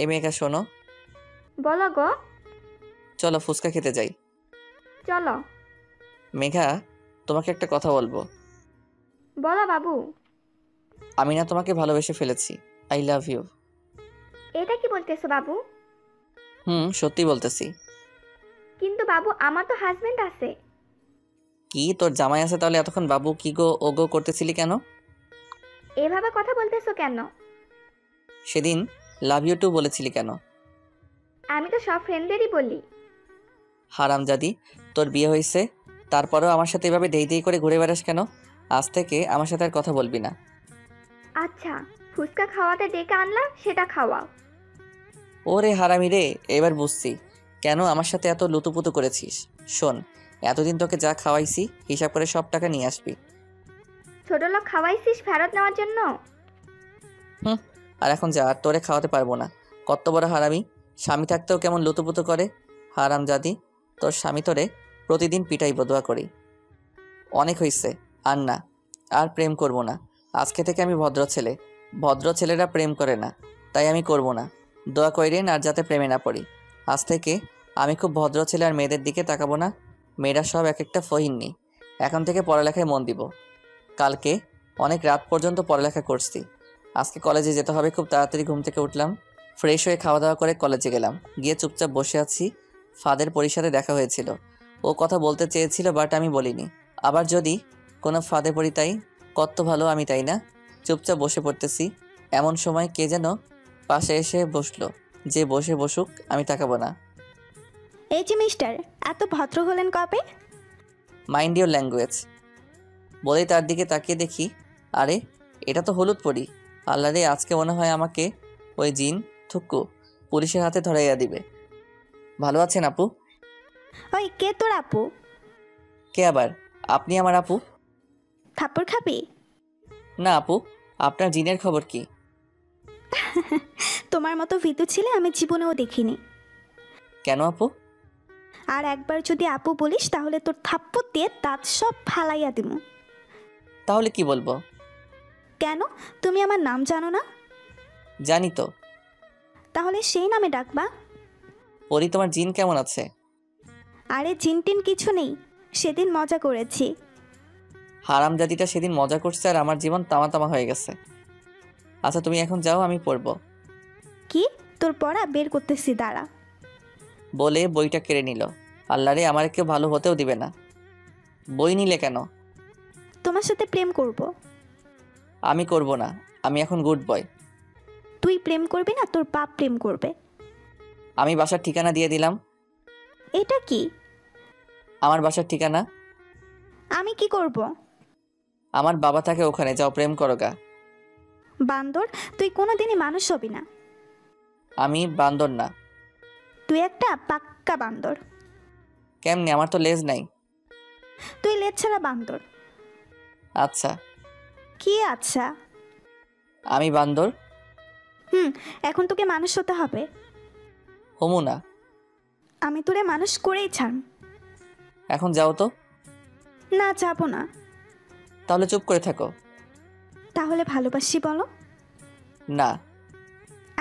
এই মেয়েকা শোনো, বলো গো। চলো ফুচকা খেতে যাই। চলো। মেঘা, তোমাকে একটা কথা বলবো। বলো বাবু। আমি না তোমাকে ভালোবেসে ফেলেছি। I love you. এটা কি বলতেছো বাবু? সত্যি বলতেছি। কিন্তু বাবু, আমার তো হাজবেন্ড আছে। কি তোর জামাই আছে? তাহলে এতক্ষণ বাবু কি গো ও গো করতেছিলি কেন? এভাবে কথা বলতেছো কেন? সেদিন লাভ ইউ টু বলেছিলি কেন? আমি তো সব ফ্রেন্ডদেরই বলি। হারামজাদি, তোর বিয়ে হয়েছে, তারপরেও আমার সাথে এভাবে দেই দেই করে ঘুরে বেড়াস কেন? আজ থেকে আমার সাথে আর কথা বলবি না। আচ্ছা, ফুচকা খাওয়াতে ডেকে আনলা, সেটা খাওয়াও। ওরে হারামি রে, এবার বুঝছি কেন আমার সাথে এত লুতুপুতু করেছিস। শোন, এতদিন তোকে যা খাওয়াইছি হিসাব করে সব টাকা নিয়ে আসবি। ছোট লোক খাওয়াইছিস ফেরত নেওয়ার জন্য? আর এখন যা, আর তোরে খাওয়াতে পারবো না। কত বড় হারামি! স্বামী থাকতেও কেমন লুতুপুতু করে। হারামজাদি, তোর স্বামী তোরে প্রতিদিন পিটাই বদুয়া করি। অনেক হইছে, আর না, আর প্রেম করব না। আজকে থেকে আমি ভদ্র ছেলে। ভদ্র ছেলেরা প্রেম করে না, তাই আমি করব না। দোয়া কইরেন আর যাতে প্রেমে না পড়ি। আজ থেকে আমি খুব ভদ্র ছেলে, আর মেয়েদের দিকে তাকাবো না। মেয়েরা সব এক একটা ফহিন্নি। এখন থেকে পড়ালেখায় মন দিব। কালকে অনেক রাত পর্যন্ত পড়ালেখা করছি। আজকে কলেজে যেতে হবে। খুব তাড়াতাড়ি ঘুম থেকে উঠলাম, ফ্রেশ হয়ে খাওয়া দাওয়া করে কলেজে গেলাম। গিয়ে চুপচাপ বসে আছি। ফাদের পরির দেখা হয়েছিল। ও কথা বলতে চেয়েছিল, বাট আমি বলিনি। আবার যদি কোনো ফাদে পড়ি, তাই কত ভালো আমি, তাই না? চুপচাপ বসে পড়তেছি। এমন সময় কে যেন পাশে এসে বসলো। যে বসে বসুক, আমি তাকাবো না। এই যে মিস্টার, এত ভদ্র হলেন কবে? Mind your language. বলেই তার দিকে তাকিয়ে দেখি, আরে এটা তো হলুদ পরি। আল্লাহ রে, আজকে মনে হয় আমাকে ওই জিন থুক্কু পুলিশের হাতে ধরাইয়া দিবে। ভালো আছেন আপু? ওই, কে তোর আপু? কে আবার? আপনি আমার আপু? থাপ্পড় খাবি? না আপু, আপনার জিনের খবর কি? তোমার মতো ভীতু ছেলে আমি জীবনেও দেখিনি। কেন আপু? আর একবার যদি আপু বলিস তাহলে তোর থাপ্পড় দিয়ে দাঁত সব ফালাইয়া দিব। তাহলে কি বলবো? কেন, তুমি আমার নাম জানো না? জানি তো। তাহলে সেই নামে ডাকবা। পরি, তোমার জিন কেমন আছে? আরে জিনটিন কিছু নেই, সেদিন মজা করেছি। হারামজাদিটা সেদিন মজা করছে, আর আমার জীবন তামা তামা হয়ে গেছে। আচ্ছা তুমি এখন যাও, আমি পড়বো। কি? তোর পড়া বের করতেছি, দাঁড়া। বলে বইটা কেড়ে নিল। আল্লাহ রে, আমার কেউ ভালো হতেও দিবে না। বই নিলে কেন? তোমার সাথে প্রেম করব। আমি করব না, আমি এখন গুড বয়। তুই প্রেম করবি না, তোর বাপ প্রেম করবে। আমি বাসার ঠিকানা দিয়ে দিলাম। এটা কি? আমার বাসার ঠিকানা। আমি কি করব? আমার বাবা থাকে ওখানে, যাও প্রেম করো গা। বান্দর, তুই কোনোদিনই মানুষ হবি না। আমি বান্দর না। তুই একটা পাক্কা বান্দর। কেমনি? আমার তো লেজ নাই। তুই লেজ ছাড়া বান্দর। আচ্ছা, কি আচ্ছা? আমি বান্দর এখন তোকে মানুষ হতে হবে। হমু না। আমি তোরে মানুষ করেই ছাড়। এখন যাও তো। না, যাবো না। তাহলে চুপ করে থাকো। তাহলে ভালোবাসি বলো। না।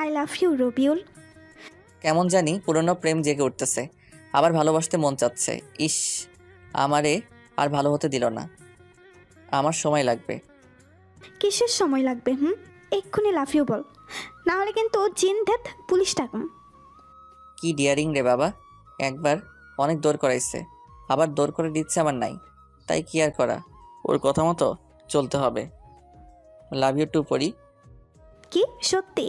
I love you Rabiul. কেমন জানি পুরনো প্রেম জেগে উঠতেছে, আবার ভালোবাসতে মন চাচ্ছে। ইস, আমারে আর ভালো হতে দিল না। আমার সময় লাগবে। কিসের সময় লাগবে? এক্ষুনি লাভ ইউ বল, না হলে কিন্তু জিন ধেত পুলিশ ডাকুম। কি ডিয়ারিং রে বাবা, একবার অনেক দৌড় করাইছে, আবার দৌড় করে দিচ্ছে আমার নাই, তাই কি আর করা, ওর কথা মতো চলতে হবে। লাভ ইউ টু পড়ি কি সত্যি?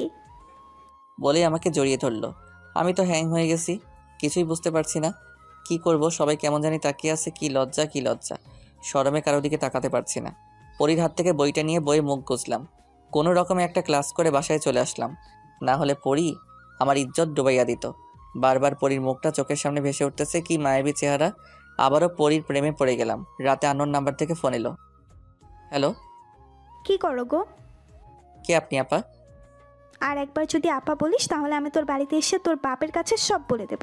বলেই আমাকে জড়িয়ে ধরলো। আমি তো হ্যাং হয়ে গেছি, কিছুই বুঝতে পারছি না কি করব। সবাই কেমন জানি তাকিয়ে আছে, কি লজ্জা কি লজ্জা, শরমে কারো দিকে তাকাতে পারছি না। পরীর হাত থেকে বইটা নিয়ে বইয়ে মুখ গুজলাম, কোনো রকমে একটা ক্লাস করে বাসায় চলে আসলাম, না হলে পরী আমার ইজ্জত ডুবাইয়া দিত। বারবার পরীর মুখটা চোখের সামনে ভেসে উঠতেছে, কি মায়াবী চেহারা। আবারও পরীর প্রেমে পড়ে গেলাম। রাতে আননোন নাম্বার থেকে ফোন এলো। হ্যালো, কি করো গো? কে আপনি আপা? আর একবার যদি আপা বলিস তাহলে আমি তোর বাড়িতে এসে তোর বাপের কাছে সব বলে দেব।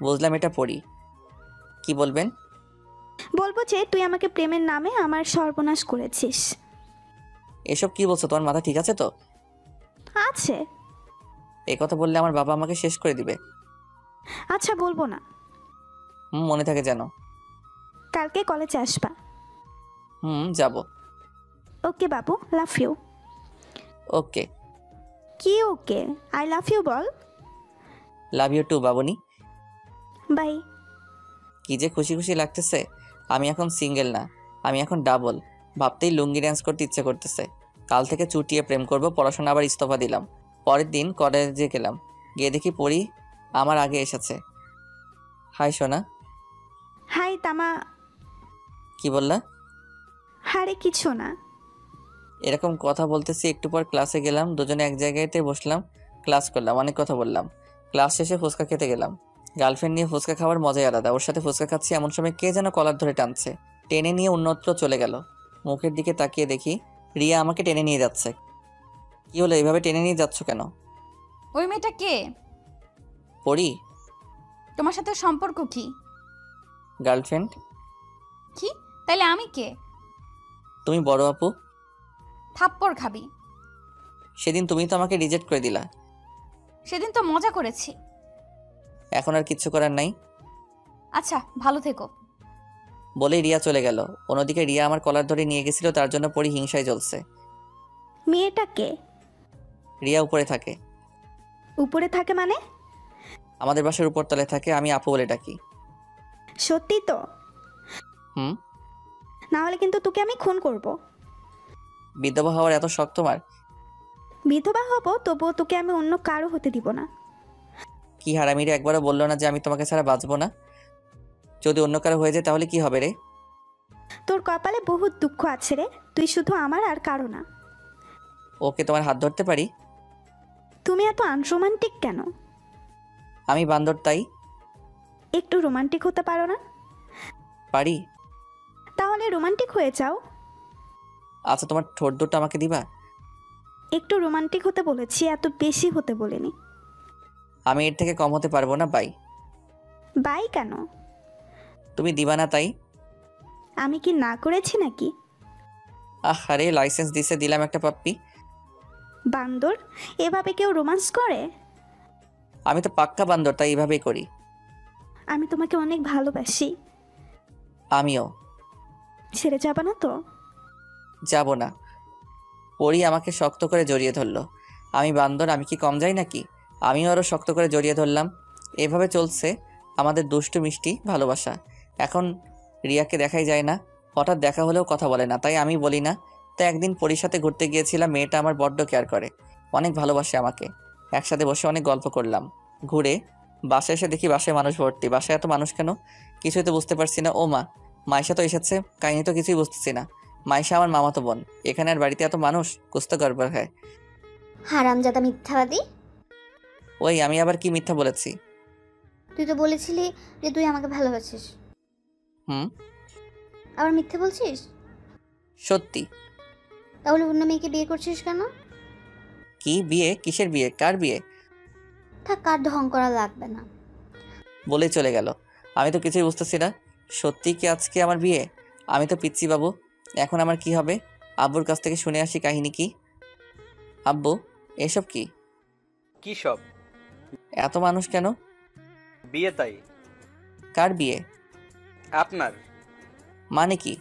বুঝলাম এটা পরী, কি বলবেন? বলবো যে তুই আমাকে প্রেমের নামে আমার সর্বনাশ করেছিস। এসব কি বলছো? তোমার মাথা ঠিক আছে তো? আছে। এই কথা বললে আমার বাবা আমাকে শেষ করে দিবে। আচ্ছা, বলবো না। মনে থাকে যেন। কালকে কলেজে আসবা। যাব। ওকে বাবু, লাভ ইউ। ওকে। কি ওকে? আই লাভ ইউ বল। লাভ ইউ টু বাবুনি। বাই। কি যে খুশি খুশি লাগতেছে। আমি এখন সিঙ্গেল না, আমি এখন ডাবল। ভাবতেই লুঙ্গি ড্যান্স করতে ইচ্ছে করতেছে। কাল থেকে চুটিয়ে প্রেম করব, পড়াশোনা আবার ইস্তফা দিলাম। পরের দিন কলেজে গেলাম, গিয়ে দেখি পরী আমার আগে এসেছে। হাই সোনা। হাই তামা। কি বললা? হারে কিছু না। এরকম কথা বলতেছি, একটু পর ক্লাসে গেলাম, দুজনে এক জায়গাতে বসলাম, ক্লাস করলাম, অনেক কথা বললাম। ক্লাস শেষে ফুচকা খেতে গেলাম। গার্লফ্রেন্ড নিয়ে ফুচকা খাওয়ার মজাই আলাদা। ওর সাথে ফুচকা খাচ্ছি, এমন সময় কে যেন কলার ধরে টানছে, টেনে নিয়ে অন্যত্র চলে গেল। মুখের দিকে তাকিয়ে দেখি রিয়া আমাকে টেনে নিয়ে যাচ্ছে। কি হলো, এইভাবে টেনে নিয়ে যাচ্ছ কেন? ওই মেয়েটা কে? পড়ি। তোমার সাথে সম্পর্ক কি? গার্লফ্রেন্ড। কি? তাইলে আমি কে? তুমি বড় আপু। থাপ্পড় খাবি। সেদিন তুমি তো আমাকে রিজেক্ট করে দিলা। সেদিন তো মজা করেছি। এখন আর কিচ্ছু করার নাই। আচ্ছা, ভালো থেকো। বলেই রিয়া চলে গেল। অন্যদিকে রিয়া আমার কলার ধরে নিয়ে গেছিল, তার জন্য পড়ি হিংসায় জ্বলছে। মেয়েটা কে? রিয়া উপরে থাকে। উপরে থাকে মানে? আমাদের বাসার উপরতলায় থাকে, আমি আপু বলে ডাকি। সত্যি তো? হুম। না হলে কিন্তু তোকে আমি খুন করব। বিধবা হওয়ার এত শখ তোমার? বিধবা হব, তবুও তোকে আমি অন্য কারো হতে দিব না। কি হারামিরে, একবারও বললো না যে আমি তোমাকে ছাড়া বাঁচবো না? যদি অন্য কারো হয়ে যায় তাহলে কি হবে রে? তোর কপালে বহুত দুঃখ আছে রে, তুই শুধু আমার আর কারো না। ওকে, তোমার হাত ধরতে পারি? তুমি এত আনরোমান্টিক কেন? আমি বান্দর তাই। একটু রোমান্টিক হতে পারো না? পারি। তাহলে রোমান্টিক হয়ে যাও। আচ্ছা, তোমার ঠোঁট দুটো আমাকে দিবা? একটু রোমান্টিক হতে বলেছি, এত বেশি হতে বলিনি। আমি এর থেকে কম হতে পারবো না। বাই। বাই কেন? তুমি দিবা না তাই। আমি কি না করেছি নাকি? আরে লাইসেন্স দিছে, দিলাম একটা পাপ্পি। বান্দর, এভাবে কেউ রোমান্স করে? আমি তো পাক্কা বান্দর, তাই এইভাবেই করি। আমি তোমাকে অনেক ভালোবাসি। আমিও। ছেড়ে যাবা না তো? যাব না। পরি আমাকে শক্ত করে জড়িয়ে ধরলো। আমি বান্দর, আমি কি কম যাই নাকি? আমিও আরও শক্ত করে জড়িয়ে ধরলাম। এভাবে চলছে আমাদের দুষ্টু মিষ্টি ভালোবাসা। এখন রিয়াকে দেখাই যায় না, হঠাৎ দেখা হলেও কথা বলে না, তাই আমি বলি না। তাই একদিন পরির সাথে ঘুরতে গিয়েছিলাম। মেয়েটা আমার বড্ড কেয়ার করে, অনেক ভালোবাসে আমাকে। একসাথে বসে অনেক গল্প করলাম। ঘুরে বাসায় এসে দেখি বাসায় মানুষ ভর্তি। বাসায় এত মানুষ কেন কিছুই তো বুঝতে পারছি না। ও মা, মাইশা তো এসেছে, কাহিনী তো কিছুই বুঝতেছি না। মাইশা আমার মামাতো বোন। এখানে আর বাড়িতে এত মানুষ, কুস্ত গড়বড় হয়। হারামজাদা মিথ্যাবাদী। ওই আমি আবার কি মিথ্যা বলেছি? তুই তো বলেছিলি যে তুই আমাকে ভালোবাসিস, হুম, আবার মিথ্যে বলছিস। সত্যি। তাহলে অন্য মেয়েকে বিয়ে করছিস কেন? কি বিয়ে? কিসের বিয়ে? কার বিয়ে? থাক, কার ঢং করা লাগবে না। বলেই চলে গেল। আমি তো কিছুই বুঝতেছি না। সত্যি কি আজকে আমার বিয়ে? আমি তো পিচ্ছি বাবু। এখন আমার কি হবে? আব্বুর কাছ থেকে শুনে আসি কাহিনী কি। আব্বু, এসব কি? কি সব? এত মানুষ কেন? বিয়ে তাই। কার বিয়ে? আপনার। মানে কি?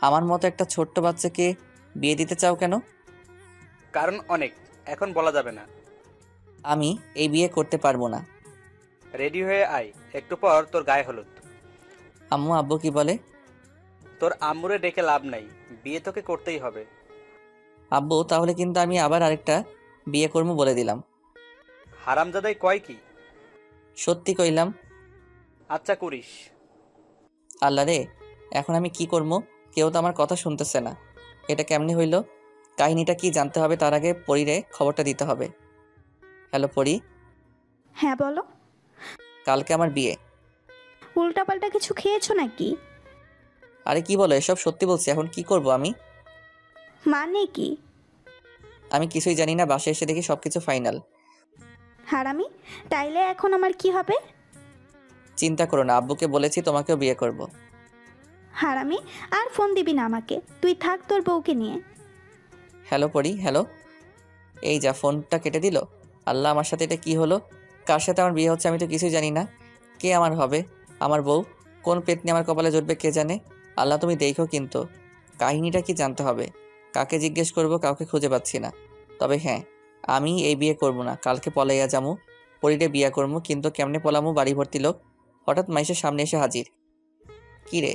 আমার মতো একটা ছোট্ট বাচ্চাকে বিয়ে দিতে চাও কেন? কারণ অনেক, এখন বলা যাবে না। আমি এই বিয়ে করতে পারবো না। রেডি হয়ে আয়, একটু পর তোর গায়ে হলুদ। আম্মু আব্বু কি বলে? তোর আম্মুরে ডেকে লাভ নাই, বিয়ে তোকে করতেই হবে। আব্বু, তাহলে কিন্তু আমি আবার আরেকটা বিয়ে করবো বলে দিলাম। হারামজাদাই কয় কি? সত্যি কইলাম। আচ্ছা করিস। আল্লাহ রে, এখন আমি কি করবো? কেউ তো আমার কথা শুনতেছে না। এটা কেমনে হইল? কাহিনীটা কি জানতে হবে, তার আগে পরীরে খবরটা দিতে হবে। হ্যালো পরী, হ্যাঁ বলো। কালকে আমার বিয়ে। উল্টাপাল্টা কিছু খেয়েছো নাকি? আরে কি বলো এসব? সত্যি বলছি। এখন কি করব আমি? মানে কি? আমি কিছুই জানি না। বাসায় এসে দেখি সবকিছু ফাইনাল। হারামি, তাইলে এখন আমার কি হবে? চিন্তা করো না, আব্বুকে বলেছি তোমাকেও বিয়ে করব। হারামি, আর ফোন দিবি না আমাকে। তুই থাক তোর বউকে নিয়ে। হ্যালো পরী, হ্যালো। এই যা, ফোনটা কেটে দিল। আল্লাহ, আমার সাথে এটা কি হলো? কার সাথে আমার বিয়ে হচ্ছে আমি তো কিছুই জানি না। কে আমার হবে? আমার বউ? কোন পেতনি আমার কপালে জুটবে কে জানে। আল্লাহ তুমি দেখো, কিন্তু কাহিনীটা কি জানতে হবে। কাকে জিজ্ঞেস করব? কাউকে খুঁজে পাচ্ছি না। তবে হ্যাঁ, আমি এই বিয়ে করব না। কালকে পলাইয়া যামু, পরীরে বিয়ে করবো। কিন্তু কেমনে পলামু? বাড়ি ভর্তি লোক। হঠাৎ মাইশের সামনে এসে হাজির। কি রে?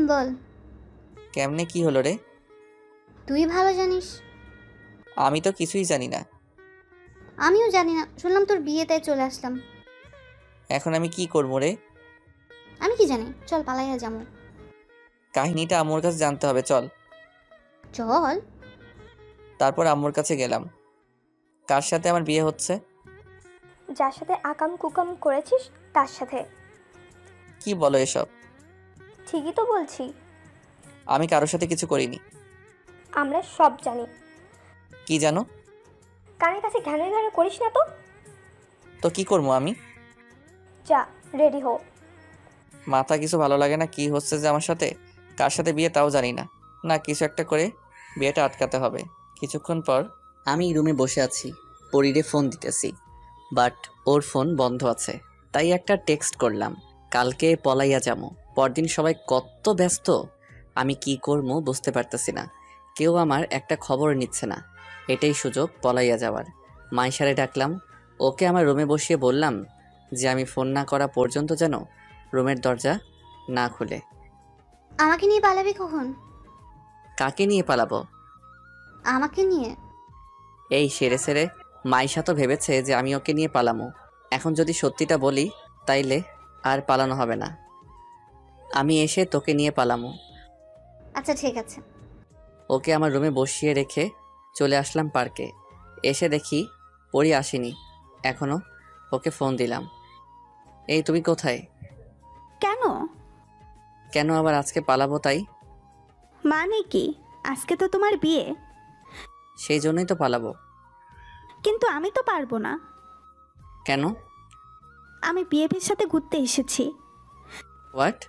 বল। কেমনে কি হলো রে? তুই ভালো জানিস। আমি তো কিছুই জানি না। আমিও জানি না, শুনলাম তোর বিয়ে, তাই চলে আসলাম। এখন আমি কি করবো রে? আমি কি জানি, চল পালাইয়া যাবো। কাহিনীটা আম্মুর কাছে জানতে হবে, চল। চল। তারপর আম্মুর কাছে গেলাম। কার সাথে আমার বিয়ে হচ্ছে? যার সাথে আকাম কুকাম করেছিস তার সাথে। কি বলো এসব? ঠিকই তো বলছি, আমি কারোর সাথে কিছু করিনি। আমরা সব জানি। কি জানো? কানের কাছে ঘ্যানো ঘ্যানো করিস না তো। তো কি করবো আমি? যা, রেডি হো। মাথা কিছু ভালো লাগে না। কি হচ্ছে যে আমার সাথে? কার সাথে বিয়ে তাও জানি না। না, কিছু একটা করে বিয়েটা আটকাতে হবে। কিছুক্ষণ পর আমি রুমে বসে আছি, পরীরে ফোন দিতেছি, বাট ওর ফোন বন্ধ আছে। তাই একটা টেক্সট করলাম, কালকে পলাইয়া যাবো। পরদিন সবাই কত ব্যস্ত, আমি কি করবো বুঝতে পারতেছি না। কেউ আমার একটা খবর নিচ্ছে না। এটাই সুযোগ পলাইয়া যাওয়ার। মাইশারে ডাকলাম, ওকে আমার রুমে বসিয়ে বললাম যে আমি ফোন না করা পর্যন্ত যেন রুমের দরজা না খুলে। আমাকে নিয়ে পালাবি কখন? কাকে নিয়ে পালাবো? আমাকে নিয়ে। এই সেরে সেরে মাইশা তো ভেবেছে যে আমি ওকে নিয়ে পালামো। এখন যদি সত্যিটা বলি তাইলে আর পালানো হবে না। আমি এসে তোকে নিয়ে পালামো। আচ্ছা ঠিক আছে। ওকে আমার রুমে বসিয়ে রেখে চলে আসলাম পার্কে। এসে দেখি পরি আসেনি এখনো। ওকে ফোন দিলাম, এই তুমি কোথায়? কেন? কেন আবার আজকে পালাবো তাই। মানে কি? আজকে তো তোমার বিয়ে। সেই জন্যই তো পালাবো। কিন্তু আমি তো পারবো না। কেন? আমি বিয়ের সাথে ঘুরতে এসেছি। হোয়াট?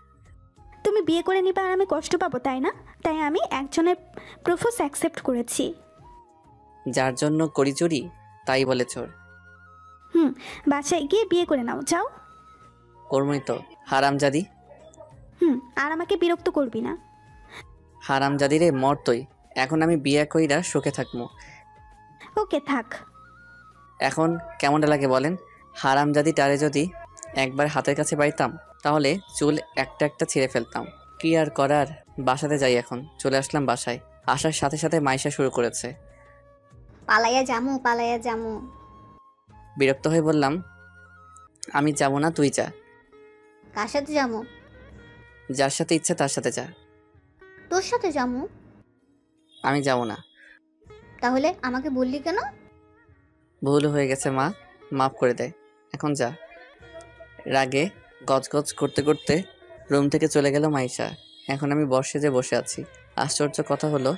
তুমি বিয়ে করে নিবা আর আমি কষ্ট পাবো, তাই না? তাই আমি একজনের প্রপোজ অ্যাকসেপ্ট করেছি। যার জন্য করি চুরি তাই বলে চোর। বাসায় গিয়ে বিয়ে করে নাও, যাও। কর্মই তো, হারামজাদি। আর আমাকে বিরক্ত করবি না। হারামজাদি রে, মর তুই। এখন আমি বিয়ে কইরা সুখে থাকবো। ওকে থাক। এখন কেমনটা লাগে বলেন? হারামজাদি টারে যদি একবার হাতের কাছে পাইতাম তাহলে চুল একটা একটা ছিঁড়ে ফেলতাম। কি আর করার, বাসাতে যাই এখন। চলে আসলাম বাসায়। আসার সাথে সাথে মাইশা শুরু করেছে। পালাইয়া যামু, পালাইয়া যামু। বিরক্ত হয়ে বললাম, আমি যাব না, তুই যা। কার সাথে যামু? যার সাথে ইচ্ছা তার সাথে যা। তোর সাথে যামু। আমি যাব না। তাহলে আমাকে বললি কেন? ভুল হয়ে গেছে মা, মাফ করে দেয়, এখন যা। রাগে গজগজ করতে করতে রুম থেকে চলে গেল মাইশা। এখন আমি যে বসে আছি। আশ্চর্য কথা হলো,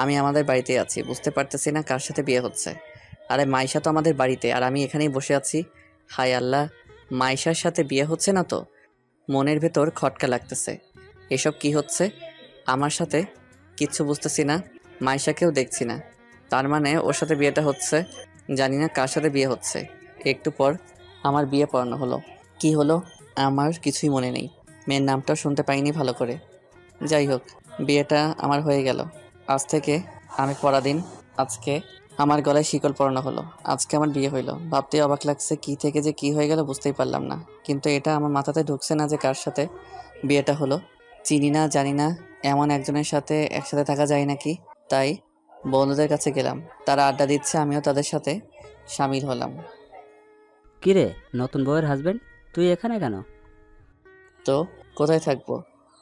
আমি আমাদের বাড়িতেই আছি, বুঝতে পারতেছি না কার সাথে বিয়ে হচ্ছে। আরে মাইশা তো আমাদের বাড়িতে, আর আমি এখানেই বসে আছি। হায় আল্লাহ, মাইশার সাথে বিয়ে হচ্ছে না তো? মনের ভেতর খটকা লাগতেছে। এসব কি হচ্ছে আমার সাথে? কিচ্ছু বুঝতেছি না। মাইশাকেও দেখছি না, তার মানে ওর সাথে বিয়েটা হচ্ছে। জানি না কার সাথে বিয়ে হচ্ছে। একটু পর আমার বিয়ে পড়ানো হলো। কি হলো আমার কিছুই মনে নেই, মেয়ের নামটাও শুনতে পাইনি ভালো করে। যাই হোক, বিয়েটা আমার হয়ে গেল। আজ থেকে আমি পরাধীন। আজকে আমার গলায় শিকল পরানো হলো। আজকে আমার বিয়ে হইলো। ভাবতে অবাক লাগছে, কি থেকে যে কি হয়ে গেল বুঝতেই পারলাম না। কিন্তু এটা আমার মাথাতে ঢুকছে না যে কার সাথে বিয়েটা হলো। চিনি না, জানি না, এমন একজনের সাথে একসাথে থাকা যায় নাকি। তাই বন্ধুদের কাছে গেলাম, তারা আড্ডা দিচ্ছে, আমিও তাদের সাথে সামিল হলাম। কিরে, নতুন বউয়ের হাজবেন্ড, তুই এখানে কেন? তো কোথায় থাকবো?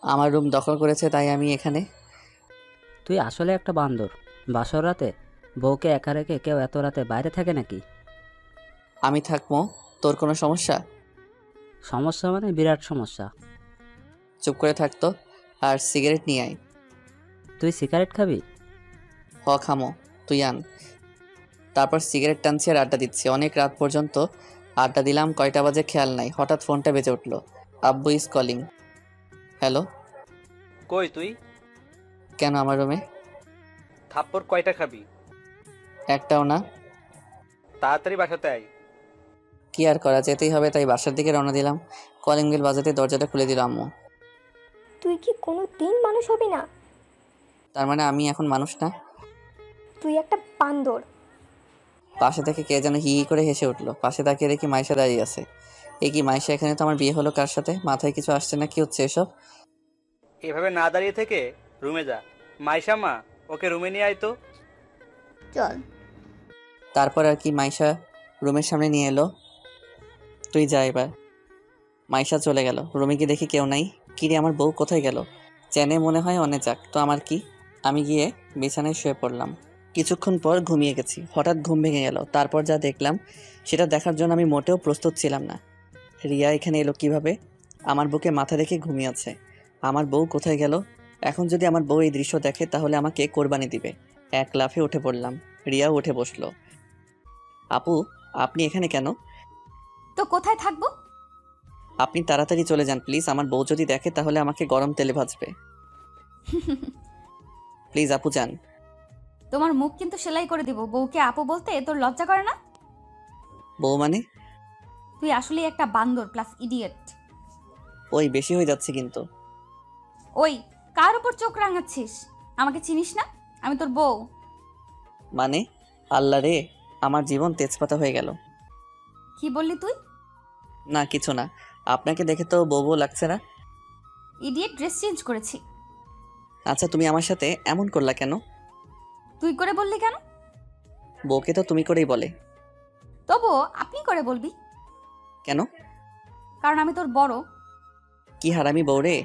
আমার রুম দখল করেছে, তাই আমি এখানে। তুই আসলে একটা বান্দর। বাসর রাতে বউকে একা রেখে কেউ এত রাতে বাইরে থাকে নাকি? আমি থাকবো, তোর কোনো সমস্যা? সমস্যা মানে বিরাট সমস্যা। চুপ করে থাকতো, আর সিগারেট নিয়ে আয়। তুই সিগারেট খাবি? খামো, তুই আন। তারপর সিগারেট টানছি আর আড্ডা দিচ্ছি। অনেক রাত পর্যন্ত আড্ডা দিলাম, কয়টা বাজে খেয়াল নাই। হঠাৎ ফোনটা বেজে উঠলো। আব্বু ইজ কলিং। হ্যালো। কই তুই? কেন আমার রুমে? থাপ্পড় কয়টা খাবি? একটাও না। তাড়াতাড়ি বাসাতে আয়। কি আর করা, যেতেই হবে, তাই বাসার দিকে রওনা দিলাম। কলিং বেল বাজাতে দরজাটা খুলে দিল আম্মু। তুই কি কোনো দিন মানুষ হবি না? তার মানে আমি এখন মানুষ না? তুই একটা বান্দর। পাশে থেকে কে যেন হি হি করে হেসে উঠলো। পাশে তাকিয়ে দেখি মাইশা দাঁড়িয়ে আছে। এই কি মাইশা এখানে? তো আমার বিয়ে হলো কার সাথে? মাথায় কিছু আসছে না, কি হচ্ছে এসব? এভাবে না দাঁড়িয়ে থেকে রুমে যা। মাইশা মা, ওকে রুমে নিয়ে আয় তো। চল। তারপর আর কি, মাইশা রুমের সামনে নিয়ে এলো। তুই যা এবার। মাইশা চলে গেল। রুমে গিয়ে দেখি কেউ নাই। কিরে, আমার বউ কোথায় গেল? চেনে মনে হয়, অনে যাক, তো আমার কি। আমি গিয়ে বিছানায় শুয়ে পড়লাম। কিছুক্ষণ পর ঘুমিয়ে গেছি। হঠাৎ ঘুম ভেঙে গেল। তারপর যা দেখলাম সেটা দেখার জন্য আমি মোটেও প্রস্তুত ছিলাম না। রিয়া এখানে এলো কিভাবে? আমার বুকে মাথা রেখে ঘুমিয়ে আছে। আমার বউ কোথায় গেল? এখন যদি আমার বউ এই দৃশ্য দেখে তাহলে আমাকে কোরবানি দিবে। এক লাফে উঠে পড়লাম। রিয়াও উঠে বসলো। আপু, আপনি এখানে কেন? তো কোথায় থাকবো? আপনি তাড়াতাড়ি চলে যান প্লিজ। আমার বউ যদি দেখে তাহলে আমাকে গরম তেলে ভাজবে। প্লিজ আপু যান। তোমার মুখ কিন্তু সেলাই করে দিব। বউকে আপু বলতে তোর লজ্জা করে না? বউ মানে? তুই আসলে একটা বান্দর প্লাস ইডিয়েট। ওই বেশি হয়ে যাচ্ছে কিন্তু। ওই, কার উপর চোখ রাঙাচ্ছিস? আমাকে চিনিস না? আমি তোর বউ। মানে? আল্লাহ রে, আমার জীবন তেজপাতা হয়ে গেল। কি বললি তুই? না কিছু না, আপনাকে দেখে তো বউ বউ লাগছে না। ইডিয়েট, ড্রেস চেঞ্জ করেছি। আচ্ছা, তুমি আমার সাথে এমন করলা কেন? তুই করে বললি কেন? বউকে তো তুমি করেই বলে। তবুও আপনি করে বলবি কেন? কারণ আমি তোর বড়। কি হারামি বউ রে।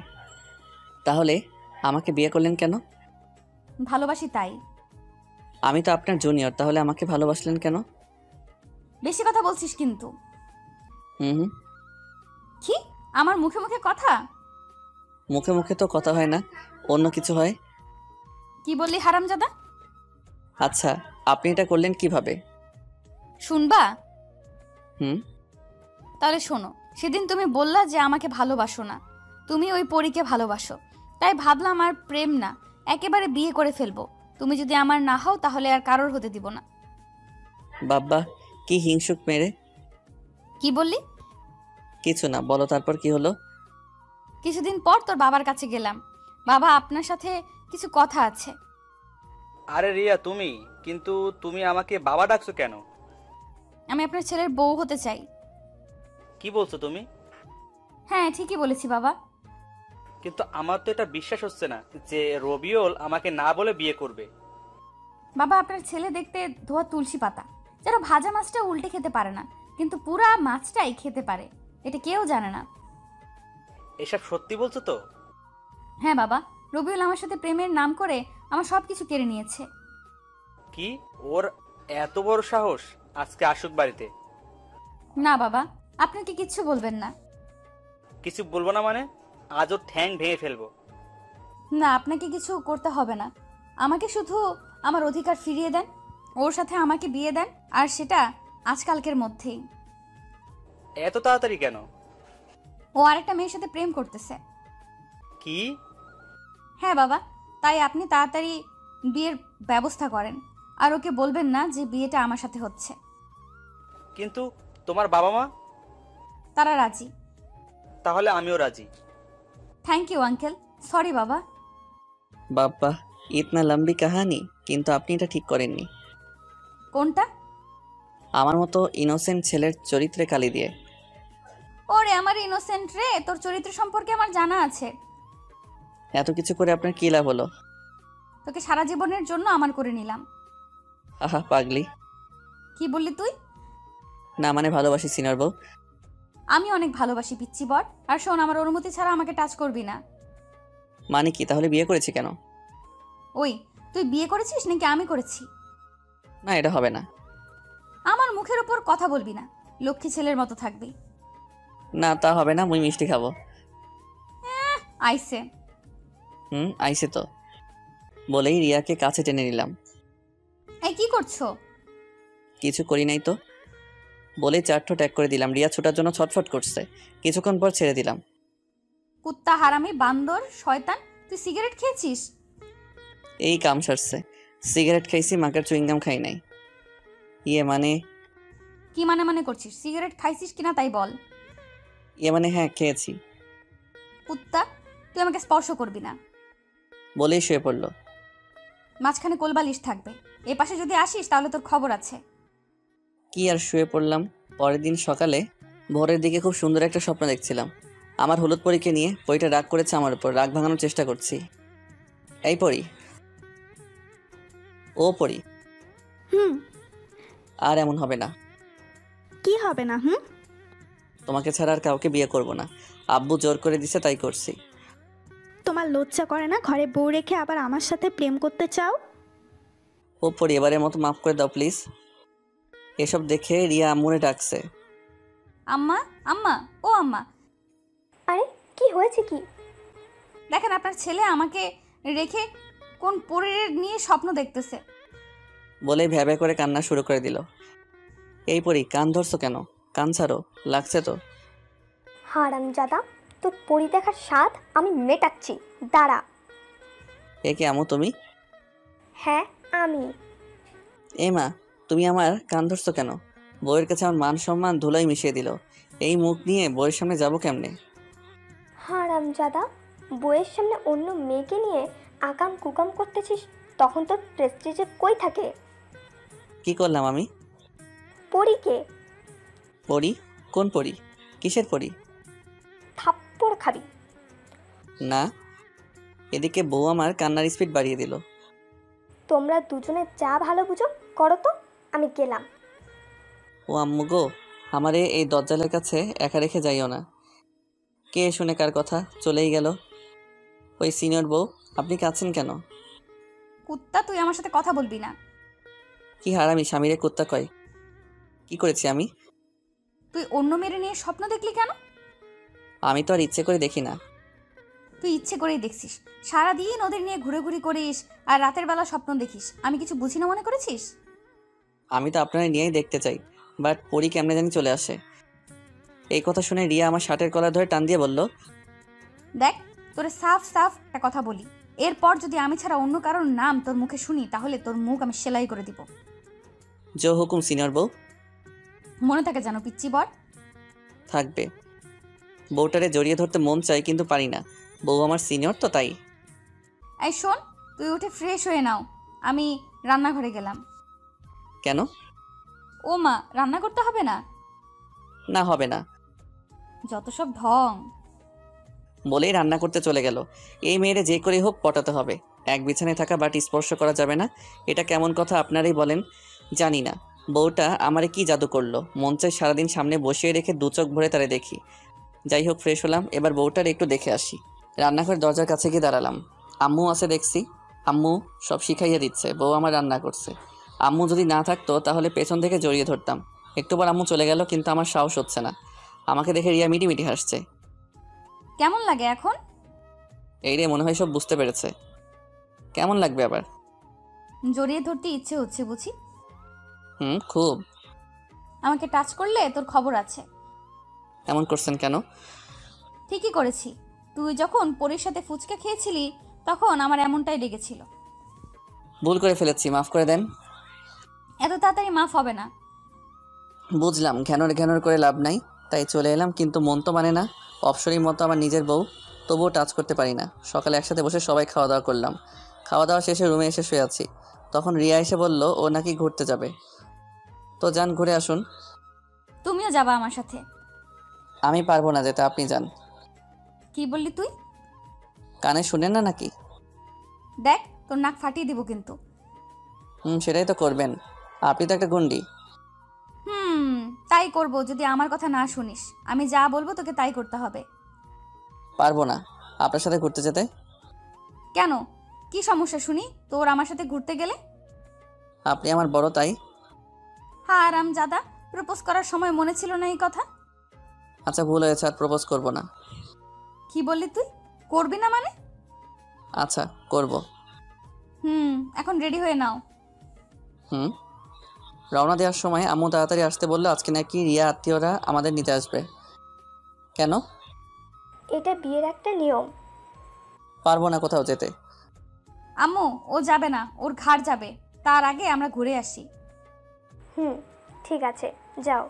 তাহলে আমাকে বিয়ে করলেন কেন? ভালোবাসি তাই। আমি তো আপনার জুনিয়র, তাহলে আমাকে ভালোবাসলেন কেন? বেশি কথা বলছিস কিন্তু। হুম। কি? আমার মুখে মুখে কথা? মুখে মুখে তো কথা হয় না, অন্য কিছু হয়। কি বললি হারামজাদা? আচ্ছা, আপনি এটা করলেন কিভাবে? শুনবা? হুম। তাহলে শোনো। সেদিন তুমি বললা যে আমাকে ভালোবাসো না, তুমি ওই পরীকে ভালোবাসো। তাই ভাবলাম আর প্রেম না, একেবারে বিয়ে করে ফেলবো। তুমি যদি আমার না হও তাহলে আর কারোর হতে দিব না। বাবা, কি হিংসুক মেরে। কি বললি? কিছু না, বলো তারপর কি হলো? কিছুদিন পর তোর বাবার কাছে গেলাম। বাবা, আপনার সাথে কিছু কথা আছে। আরে রিয়া, তুমি কিন্তু তুমি আমাকে বাবা ডাকছো কেন? আমি আপনার ছেলের বউ হতে চাই। কি বলছো তুমি? হ্যাঁ, ঠিকই বলেছি বাবা। কিন্তু আমার তো এটা বিশ্বাস হচ্ছে না যে রবিউল আমাকে না বলে বিয়ে করবে। বাবা, আপনার ছেলে দেখতে ধোয়া তুলসী পাতা, যেন ভাজা মাছটা উল্টে খেতে পারে না, কিন্তু পুরা মাছটাই খেতে পারে। এটা কেউ জানে না। এসব সত্যি বলছো তো? হ্যাঁ বাবা, রবিউল আমার সাথে প্রেমের নাম করে আমার সব কিছু কেড়ে নিয়েছে। কি ওর এত বড় সাহস আজকে আসুক বাড়িতে? না বাবা, আপনাকে কিচ্ছু বলবেন না। কিছু বলবো না মানে? আজ ওর ঠ্যাং ভেঙে ফেলবো। না, আপনাকে কিছু করতে হবে না। আমাকে শুধু আমার অধিকার ফিরিয়ে দেন, ওর সাথে আমাকে বিয়ে দেন, আর সেটা আজকালকের মধ্যেই। এত তাড়াতাড়ি কেন? ও আরেকটা মেয়ের সাথে প্রেম করতেছে। কি? হ্যাঁ বাবা, তাই আপনি তাড়াতাড়ি বিয়ের ব্যবস্থা করেন, আর ওকে বলবেন না যে বিয়েটা আমার সাথে হচ্ছে। কিন্তু তোমার বাবা মা? তারা রাজি। তাহলে আমিও রাজি। Thank you uncle. সরি বাবা। বাবা, ইতনা লম্বি কাহানি, কিন্তু আপনি এটা ঠিক করেননি। কোনটা? আমার মতো ইনোসেন্ট ছেলের চরিত্রে কালি দিয়ে। ওরে আমার ইনোসেন্ট রে, তোর চরিত্র সম্পর্কে আমার জানা আছে। এত কিছু করে আপনার কি লাভ হলো? তোকে সারা জীবনের জন্য আমার করে নিলাম। আহা পাগলি। কি বললি তুই? না মানে ভালোবাসি সিনিয়র বউ। আমি অনেক ভালোবাসি পিচ্চি বর। আর শোন, আমার অনুমতি ছাড়া আমাকে টাচ করবি না। মানে কি, তাহলে বিয়ে করেছি কেন? ওই, তুই বিয়ে করেছিস নাকি আমি করেছি? না, এটা হবে না। আমার মুখের উপর কথা বলবি না, লক্ষ্মী ছেলের মতো থাকবি। না তা হবে না, মুই মিষ্টি খাবো। আইসে। আইসে তো। বলেই রিয়াকে কাছে টেনে নিলাম। এই কি করছো? কিছু করি নাই তো। বলেই চারঠো ট্যাগ করে দিলাম। রিয়া ছোটার জন্য ছটফট করছে, কিছুক্ষণ পর ছেড়ে দিলাম। কুত্তা, হারামি, বান্দর, শয়তান, তুই সিগারেট খেয়েছিস? এই কাম সারছে। সিগারেট খাইছি, মাকার চুইংগাম খাই নাই। ইয়ে মানে? কি মানে করছিস? সিগারেট খাইছিস কিনা তাই বল। ইয়ে মানে হ্যাঁ খেয়েছি। কুত্তা, তুই আমাকে স্পর্শ করবি না। বলেই শুয়ে পড়লো। মাঝখানে কোলবালিশ থাকবে, এ পাশে যদি আসিস তাহলে তোর খবর আছে। কি আর শুয়ে পড়লাম। পরের দিন সকালে ভোরের দিকে খুব সুন্দর একটা স্বপ্ন দেখছিলাম। আমার হলুদ পরীকে নিয়ে পরীটা রাগ করেছে আমার উপর। রাগ ভাঙানোর চেষ্টা করছি। এই পরী, ও পরী, আর এমন হবে না। কি হবে না? তোমাকে ছাড়া আর কাউকে বিয়ে করব না। আব্বু জোর করে দিছে, তাই করছি। তোমার লজ্জা করে না ঘরে বউ রেখে আবার আমার সাথে প্রেম করতে চাও? ও পরী, এবারের মতো মাফ করে দাও প্লিজ। এসব দেখে রিয়া আম্মুরে ডাকছে। আম্মা, আম্মা, ও আম্মা। আরে কি হয়েছে কি? দেখেন আপনার ছেলে আমাকে রেখে কোন পরীর নিয়ে স্বপ্ন দেখতেছে। বলেই ভ্যাবে করে কান্না শুরু করে দিল। এই পরী, কান ধরছো কেন? কান ছাড়ো, লাগছে তো। হারামজাদা, তোর পরি দেখার স্বাদ আমি মেটাচ্ছি, দাঁড়া। এ কি আম্মু তুমি? হ্যাঁ আমি। এ মা, তুমি আমার কান ধরছো কেন? বউয়ের কাছে আমার মান সম্মান ধুলাই মিশিয়ে দিল। এই মুখ নিয়ে বউয়ের সামনে যাবো কেমনে? হারামজাদা, বইয়ের সামনে অন্য মেয়েকে নিয়ে আকাম কুকাম করতেছিস, তখন তোর প্রেস্টিজে কই থাকে? কি করলাম আমি? পরীকে। পরী? কোন পরী? কিসের পরী? থাপ্পড় খাবি। না। এদিকে বউ আমার কান্নার স্পিড বাড়িয়ে দিল। তোমরা দুজনে যা ভালো বুঝো করো তো, আমি গেলাম। ও আম্মু গো, আমারে এই দজ্জালের কাছে একা রেখে যাইও না। কে শুনে কার কথা চলেই গেল। ওই সিনিয়র বউ, আপনি কাঁদছেন কেন? কুত্তা, তুই আমার সাথে কথা বলবি না। কি হারামি স্বামীরে কুত্তা কয়? কি করেছি আমি? তুই অন্য মেয়ের নিয়ে স্বপ্ন দেখলি কেন? আমি তো আর ইচ্ছে করে দেখি না। তুই ইচ্ছে করেই দেখছিস। সারাদিন ওদের নিয়ে ঘুরে করিস, আর রাতের বেলা স্বপ্ন দেখিস। আমি কিছু বুঝি না মনে করেছিস? আমি তো আপনারা নিয়েই দেখতে চাই, বাট পরী কেমনে জানি চলে আসে। এই কথা শুনে রিয়া আমার শার্টের কলার ধরে টান দিয়ে বলল, দেখ, তোরে সাফ সাফ একটা কথা বলি, এরপর যদি আমি ছাড়া অন্য কারোর নাম তোর মুখে শুনি তাহলে তোর মুখ আমি সেলাই করে দিব। জো হুকুম সিনিয়র বউ। মনে থাকে জানো পিচ্চি বর। থাকবে। বউটারে জড়িয়ে ধরতে মন চাই কিন্তু পারি না। বউ আমার সিনিয়র তো তাই। এই শোন, তুই উঠে ফ্রেশ হয়ে নাও, আমি রান্নাঘরে গেলাম। কেন? ও মা, রান্না করতে হবে না? না হবে না। যত সব ঢং। বলেই রান্না করতে চলে গেল। এই মেয়েরে যে করে হোক পটাতে হবে। এক বিছানায় থাকা বাটি স্পর্শ করা যাবে না, এটা কেমন কথা আপনারাই বলেন। জানি না বউটা আমারে কি জাদু করলো, মন চায় সারাদিন সামনে বসিয়ে রেখে দু চোখ ভরে তারে দেখি। যাই হোক, ফ্রেশ হলাম, এবার বউটার একটু দেখে আসি। রান্নাঘরের দরজার কাছে গিয়ে দাঁড়ালাম। আম্মু আছে দেখছি, আম্মু সব শিখাইয়া দিচ্ছে, বউ আমার রান্না করছে। আম্মু যদি না থাকতো তাহলে পেছন থেকে জড়িয়ে ধরতাম। একটু পর আম্মু চলে গেল, কিন্তু আমার সাহস হচ্ছে না। আমাকে দেখে রিয়া মিটিমিটি হাসছে। কেমন লাগে এখন? এই রে, মনে হয় সব বুঝতে পেরেছে। কেমন লাগবে আবার? জড়িয়ে ধরতে ইচ্ছে হচ্ছে বুঝি। খুব। আমাকে টাচ করলে তোর খবর আছে। এমন করছেন কেন? ঠিকই করেছি। তুই যখন পরীর সাথে ফুচকা খেয়েছিলি তখন আমার এমনটাই লেগেছিল। ভুল করে ফেলেছি, মাফ করে দেন। এত তাড়াতাড়ি মাফ হবে না। বুঝলাম, ঘ্যানর ঘ্যানর করে লাভ নাই, তাই চলে এলাম। কিন্তু মন তো মানে না। অপসরীর মতো আমার নিজের বউ, তবুও টাচ করতে পারি না। সকালে একসাথে বসে সবাই খাওয়া দাওয়া করলাম। খাওয়া দাওয়া শেষে রুমে এসে শুয়ে আছি। তখন রিয়া এসে বলল ও নাকি ঘুরতে যাবে। তো যান, ঘুরে আসুন। তুমিও যাবা আমার সাথে? আমি পারবো না যেতে, আপনি যান। কি বললি তুই? কানে শুনেন না নাকি? দেখ, তোর নাক ফাটিয়ে দিব কিন্তু। সেটাই তো করবেন, আপনি তো একটা গুন্ডি। তাই করব যদি আমার কথা না শুনিস। আমি যা বলবো তোকে তাই করতে হবে। পারবো না আপনার সাথে ঘুরতে যেতে। কেন? কি সমস্যা শুনি তোর আমার সাথে ঘুরতে গেলে? আপনি আমার বড়, তাই। হ্যাঁ আরামজাদা, প্রপোজ করার সময় মনে ছিল না এই কথা? আচ্ছা, ভুল হয়েছে, আর প্রপোজ করবো না। কি বললি তুই? করবি না মানে? আচ্ছা, করব। এখন রেডি হয়ে নাও। রওনা দেওয়ার সময় আম্মু তাড়াতাড়ি আসতে বললো। আজকে নাকি রিয়া আত্মীয়রা আমাদের নিতে আসবে। কেন? এটা বিয়ের একটা নিয়ম। পারবো না কোথাও যেতে। আম্মু, ও যাবে না, ওর ঘাড় যাবে। তার আগে আমরা ঘুরে আসি। ঠিক আছে, যাও।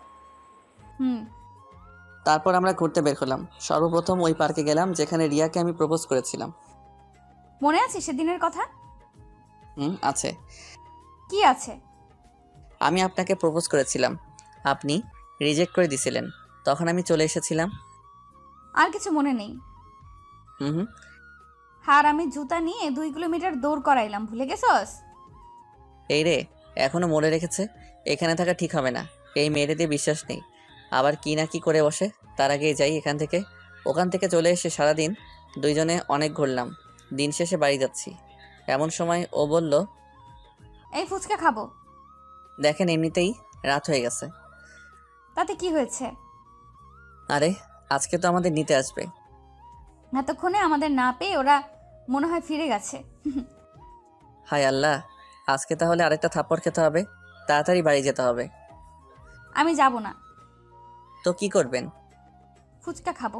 তারপর আমরা ঘুরতে বের হলাম। সর্বপ্রথম ওই পার্কে গেলাম যেখানে রিয়াকে আমি প্রপোজ করেছিলাম। মনে আছে সেদিনের কথা? আছে। কি আছে? আমি আপনাকে প্রপোজ করেছিলাম, আপনি রিজেক্ট করে দিয়েছিলেন। তখন আমি চলে এসেছিলাম। আর কিছু মনে নেই? আর আমি জুতা নিয়ে 2 কিলোমিটার দৌড় করাইলাম, ভুলে গেছস? এই রে, এখনো মনে রেখেছে। এখানে থাকা ঠিক হবে না, এই মেয়েদের বিশ্বাস নেই। আবার কি না কি করে বসে। তার আগেই যাই এখান থেকে। ওখান থেকে চলে এসে সারাদিন দুইজনে অনেক ঘুরলাম। দিন শেষে বাড়ি যাচ্ছি। এমন সময় ও বলল, এই ফুচকা খাবো। দেখেন এমনিতেই রাত হয়ে গেছে। তাতে কি হয়েছে? আরে, আজকে তো আমাদের নিতে আসবে। এতক্ষণে আমাদের না পেয়ে ওরা মনে হয় ফিরে গেছে। হায় আল্লাহ, আজকে তাহলে আরেকটা থাপ্পড় খেতে হবে। তাড়াতাড়ি বাড়ি যেতে হবে। আমি যাব না। তো কি করবেন? ফুচকা খাবো।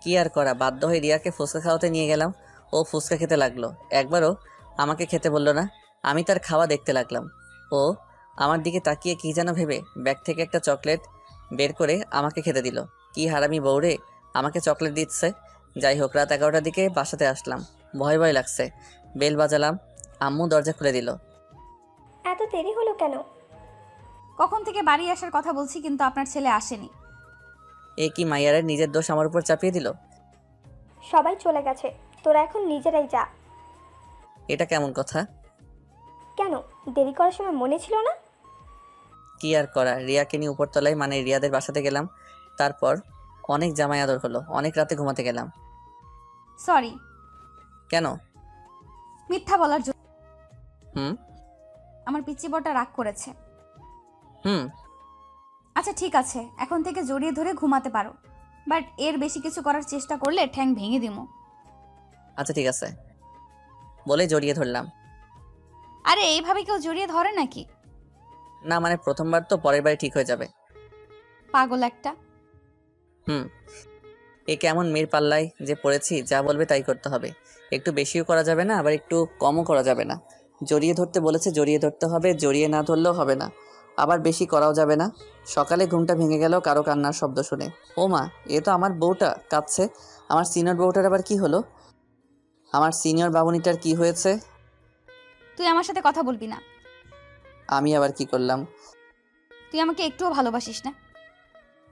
কি আর করা, বাধ্য হয়ে রিয়াকে ফুচকা খাওয়াতে নিয়ে গেলাম। ও ফুচকা খেতে লাগলো। একবারও আমাকে খেতে বললো না। আমি তার খাওয়া দেখতে লাগলাম। ও আমার দিকে তাকিয়ে কি যেন ভেবে ব্যাগ থেকে একটা চকলেট বের করে আমাকে খেতে দিল। কি হারামি বউরে, আমাকে চকলেট দিচ্ছে। যাই হোক, রাত 11টার দিকে বাসাতে আসলাম। ভয় ভয় লাগছে। বেল বাজালাম, আম্মু দরজা খুলে দিল। এত দেরি হলো কেন? কখন থেকে বাড়ি আসার কথা বলছি, কিন্তু আপনার ছেলে আসেনি। এ কি মাইয়ারের নিজের দোষ আমার উপর চাপিয়ে দিল? সবাই চলে গেছে, তোরা এখন নিজেরাই যা। এটা কেমন কথা? কেন, দেরি করার সময় মনে ছিল না? কি আর করা, রিয়াকে নিয়ে উপরতলায় মানে রিয়াদের বাসাতে গেলাম। তারপর অনেক জামাই আদর হলো, অনেক রাতে ঘুমাতে গেলাম। সরি। কেন? মিথ্যা বলার জন্য। আমার পিচ্চি বড়টা রাগ করেছে। আচ্ছা ঠিক আছে, এখন থেকে জড়িয়ে ধরে ঘুমাতে পারো, বাট এর বেশি কিছু করার চেষ্টা করলে ঠ্যাং ভেঙে দিমু। আচ্ছা ঠিক আছে বলে জড়িয়ে ধরলাম। আরে এইভাবে কেউ জড়িয়ে ধরে নাকি? না মানে প্রথমবার তো, পরের বারে ঠিক হয়ে যাবে। পাগল একটা। এ কেমন মেয়ের পাল্লায় যে পড়েছি, যা বলবে তাই করতে হবে। একটু বেশিও করা যাবে না, আবার একটু কমও করা যাবে না। জড়িয়ে ধরতে বলেছে, জড়িয়ে ধরতে হবে, জড়িয়ে না ধরলেও হবে না। আবার বেশি করাও যাবে না। সকালে ঘুমটা ভেঙে গেল কারো কান্নার শব্দ শুনে। ও মা, এ তো আমার বউটা কাঁদছে। আমার সিনিয়র বউটার আবার কি হলো? আমার সিনিয়র বাবুনিটার কি হয়েছে? তুই আমার সাথে কথা বলবি না। আমি আবার কি করলাম? তুই আমাকে একটুও ভালোবাসিস না।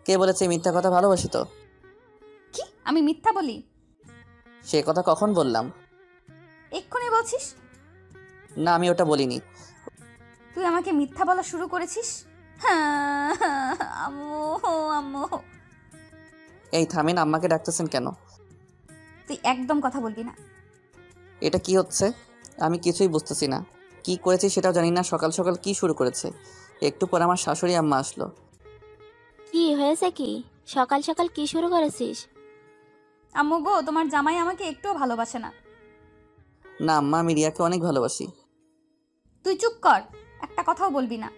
কে বলেছে মিথ্যা কথা? ভালোবাসি তো। কি আমি মিথ্যা বলি? সে কথা কখন বললাম? এক্ষুনি বলছিস। না, আমি ওটা বলিনি। তুই আমাকে মিথ্যা বলা শুরু করেছিস। আম্মু আম্মু। এই থামেন, আম্মাকে ডাকতেছেন কেন? তুই একদম কথা বলবি না। এটা কি হচ্ছে? আমি কিছুই বুঝতেছি না, কি করেছি সেটাও জানি না। সকাল সকাল কি শুরু করেছে। একটু পর আমার শাশুড়ি আম্মা আসলো। কি হয়েছে কি? সকাল সকাল কি শুরু করেছিস? আম্মু গো, তোমার জামাই আমাকে একটুও ভালোবাসে না। না আম্মা, আমি রিয়াকে অনেক ভালোবাসি। তুই চুপ কর, একটা কথাও বলবি না।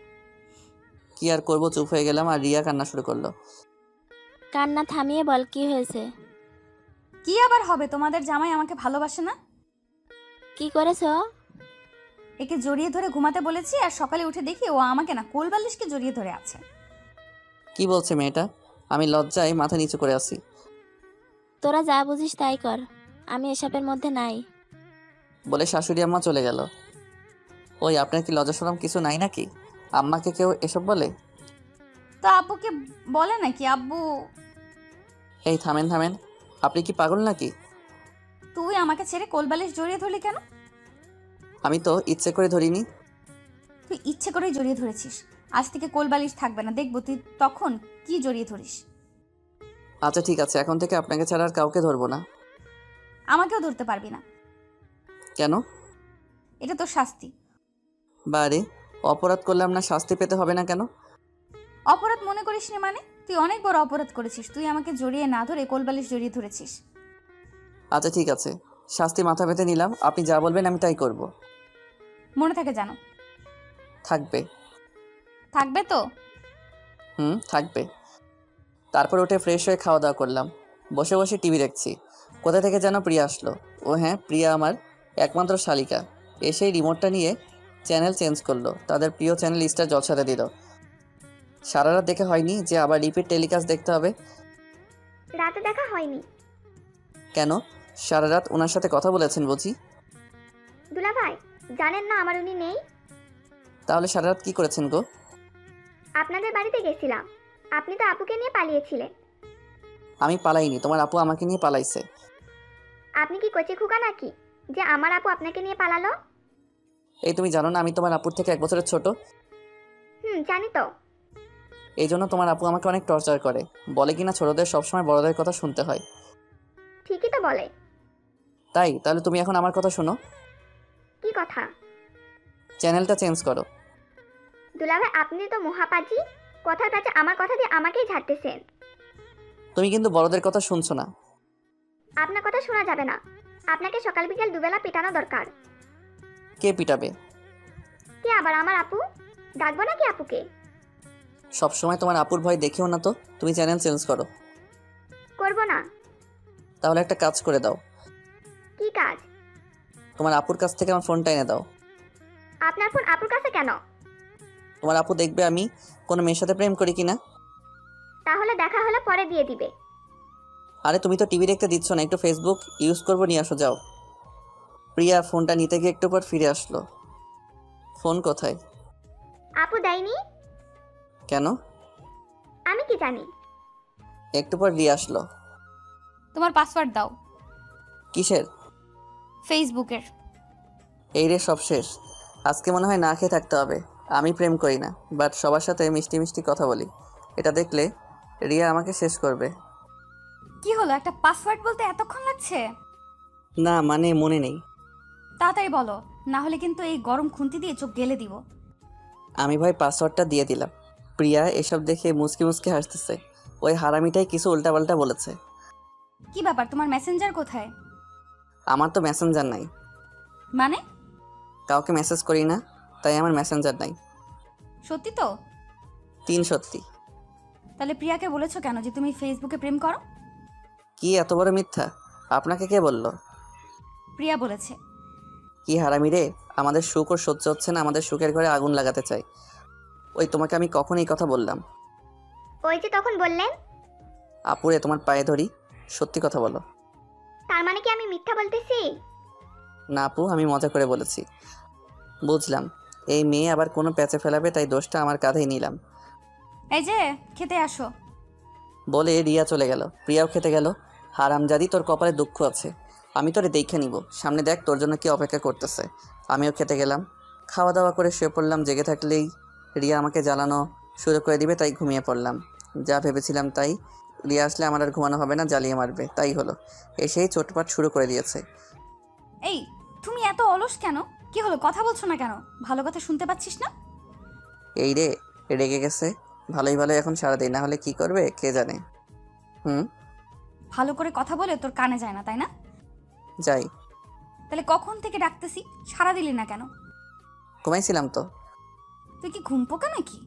কি আর করবো, চুপ হয়ে গেলাম আর রিয়া কান্না শুরু করলো। কান্না থামিয়ে বল কি হয়েছে? কি আবার হবে, তোমাদের জামাই আমাকে ভালোবাসে না। কি করেছো? একে জড়িয়ে ধরে ঘুমাতে বলেছি আর সকালে উঠে দেখি ও আমাকে না কোলবালিশকে জড়িয়ে ধরে আছে। কি বলছে মেয়েটা? আমি লজ্জায় মাথা নিচু করে আছি। তোরা যা বুঝিস তাই কর, আমি এসবের মধ্যে নাই। বলে শাশুড়ি আম্মা চলে গেল। ওই, আপনার কি লজ্জা শরম কিছু নাই নাকি? আম্মাকে কেউ এসব বলে? তো আব্বুকে বলে নাকি? আব্বু। এই থামেন থামেন, আপনি কি পাগল নাকি? তুই আমাকে ছেড়ে কোলবালিশ জড়িয়ে ধরলি কেন? আমি তো ইচ্ছে করে ধরিনি। তুই ইচ্ছে করেই জড়িয়ে ধরেছিস। আজ থেকে কোলবালিশ থাকবে না, দেখবো তুই তখন কি জড়িয়ে ধরিস। আচ্ছা ঠিক আছে, এখন থেকে আপনাকে ছাড়া আর কাউকে ধরবো না। আমাকেও ধরতে পারবি না। কেন? এটা তোর শাস্তি। বারে, অপরাধ করলাম না, শাস্তি পেতে হবে না কেন? অপরাধ মনে করিস নি মানে? তুই অনেক বড় অপরাধ করেছিস। তুই আমাকে জড়িয়ে না ধরে কোলবালিশ জড়িয়ে ধরেছিস। আচ্ছা ঠিক আছে, শাস্তি মাথা পেতে নিলাম। আপনি যা বলবেন আমি তাই করব। মনে থাকে জানো? থাকবে। থাকবে তো? থাকবে। তারপর উঠে ফ্রেশ হয়ে খাওয়া দাওয়া করলাম। বসে বসে টিভি দেখছি। কোথা থেকে যেন প্রিয়া আসলো। ও হ্যাঁ, প্রিয়া আমার একমাত্র শালিকা। এসেই রিমোটটা নিয়ে চ্যানেল চেঞ্জ করলো। তাদের প্রিয় চ্যানেল স্টার জলসাতে দিল। সারা রাত দেখে হয়নি যে আবার রিপিট টেলিকাস্ট দেখতে হবে। রাতে দেখা হয়নি। কেন? সারা রাত ওনার সাথে কথা বলেছেন বুঝি? দুলাভাই, জানেন না আমার উনি নেই? তাহলে সারা রাত কি করেছেন গো? আপনাদের বাড়িতে গেছিলাম। আপনি তো আপুকে নিয়ে পালিয়েছিলেন। আমি পালাইনি, তোমার আপু আমাকে নিয়ে পালাইছে। আপনি কি কচি খুকা নাকি যে আমার আপু আপনাকে নিয়ে পালালো? এই তুমি জানো না আমি তোমার আপুর থেকে 1 বছরের ছোট? জানি তো। এই জন্য তোমার আপু আমাকে অনেক টর্চার করে। বলে কিনা ছোটদের সবসময় বড়দের কথা শুনতে হয়। ঠিকই তো বলে। তাই? তাহলে তুমি এখন আমার কথা শোনো। কি কথা? চ্যানেলটা চেঞ্জ করো। দুলাভাই, আপনি তো মহাপাজি। কথার কাছে আমার কথা দিয়ে আমাকেই ঝাড়তেছেন। তুমি কিন্তু বড়দের কথা শুনছো না। আপনার কথা শোনা যাবে না। আপনাকে সকাল বিকেল দুবেলা পিটানো দরকার। কে পিটাবে? কে আবার? আমার আপু। ডাকবো নাকি আপুকে? সবসময় তোমার আপুর ভয় দেখিও না তো। তুমি চ্যানেল চেঞ্জ করো। করব না। তাহলে একটা কাজ করে দাও। কি কাজ? তোমার আপুর কাছ থেকে আমার ফোনটা এনে দাও। আপনার ফোন আপুর কাছে কেন? তোমার আপু দেখবে আমি কোনো মেয়ের সাথে প্রেম করি কিনা। তাহলে দেখা হলে পরে দিয়ে দিবে। আরে তুমি তো টিভি দেখতে দিচ্ছ না, একটু ফেসবুক ইউজ করবো, নিয়ে আসো যাও। প্রিয়া ফোনটা নিতে গিয়ে একটু পর ফিরে আসলো। ফোন কোথায়? আপু দেয়নি। কেন? আমি কি জানি। একটু পর দিয়ে আসলো। তোমার পাসওয়ার্ড দাও। কিসের? ফেসবুকের। এই রে, সব শেষ। আজকে মনে হয় না খেয়ে থাকতে হবে। আমি প্রেম করি না, বাট সবার সাথে মিষ্টি মিষ্টি কথা বলি। এটা দেখলে রিয়া আমাকে শেষ করবে। কি হলো, একটা পাসওয়ার্ড বলতে এতক্ষণ লাগছে? না মানে মনে নেই। তাড়াতাড়ি বলো, না হলে কিন্তু এই গরম খুন্তি দিয়ে চোখ গেলে দিব। আমি ভাই পাসওয়ার্ডটা দিয়ে দিলাম। প্রিয়া এসব দেখে মুচকি মুচকি হাসতেছে। ওই হারামিটাই কিছু উল্টাপাল্টা বলেছে। কি ব্যাপার, তোমার মেসেঞ্জার কোথায়? আমার তো মেসেঞ্জার নাই। মানে? কাউকে মেসেজ করি না, তাই আমার মেসেঞ্জার নাই। সত্যি তো? 3 সত্যি। তাহলে প্রিয়াকে বলেছো কেন যে তুমি ফেসবুকে প্রেম করো? কি এত বড় মিথ্যা? আপনাকে কে বললো? প্রিয়া বলেছে। কি হারামি রে, আমাদের সুখ ওর সহ্য হচ্ছে না, আমাদের সুখের ঘরে আগুন লাগাতে চাই। ওই তোমাকে আমি কখন এই কথা বললাম? ওই যে তখন বললেন। আপুরে তোমার পায়ে ধরি, সত্যি কথা বলো। তার মানে কি আমি মিথ্যা বলতেছি? না আপু, আমি মজা করে বলেছি। বুঝলাম এই মেয়ে আবার কোনো প্যাচে ফেলাবে, তাই দোষটা আমার কাঁধেই নিলাম। এই যে খেতে আসো। বলে রিয়া চলে গেল। প্রিয়াও খেতে গেল। হারামজাদি, তোর কপালে দুঃখ আছে। আমি তোরে দেখে নিব, সামনে দেখ তোর জন্য কি অপেক্ষা করতেছে। আমিও খেতে গেলাম। খাওয়া দাওয়া করে শুয়ে পড়লাম। জেগে থাকলেই রিয়া আমাকে জ্বালানো শুরু করে দিবে, তাই ঘুমিয়ে পড়লাম। যা ভেবেছিলাম তাই। রিয়া আসলে আমার আর ঘুমানো হবে না, জ্বালিয়ে মারবে। তাই হলো। এসেই চোটপাট শুরু করে দিয়েছে। এই, তুমি এত অলস কেন? কি হলো, কথা বলছো না কেন? ভালো কথা শুনতে পাচ্ছিস না? এই রে, রেগে গেছে। ভালোই ভালোই এখন সারা দিন, না হলে কি করবে কে জানে। হুম, ভালো করে কথা বলে তোর কানে যায় না, তাই না? যাই। তাহলে কখন থেকে ডাকতেছি, সারা দিলি না কেন? ঘুমাইছিলাম তো। তুই কি ঘুম পোকা নাকি?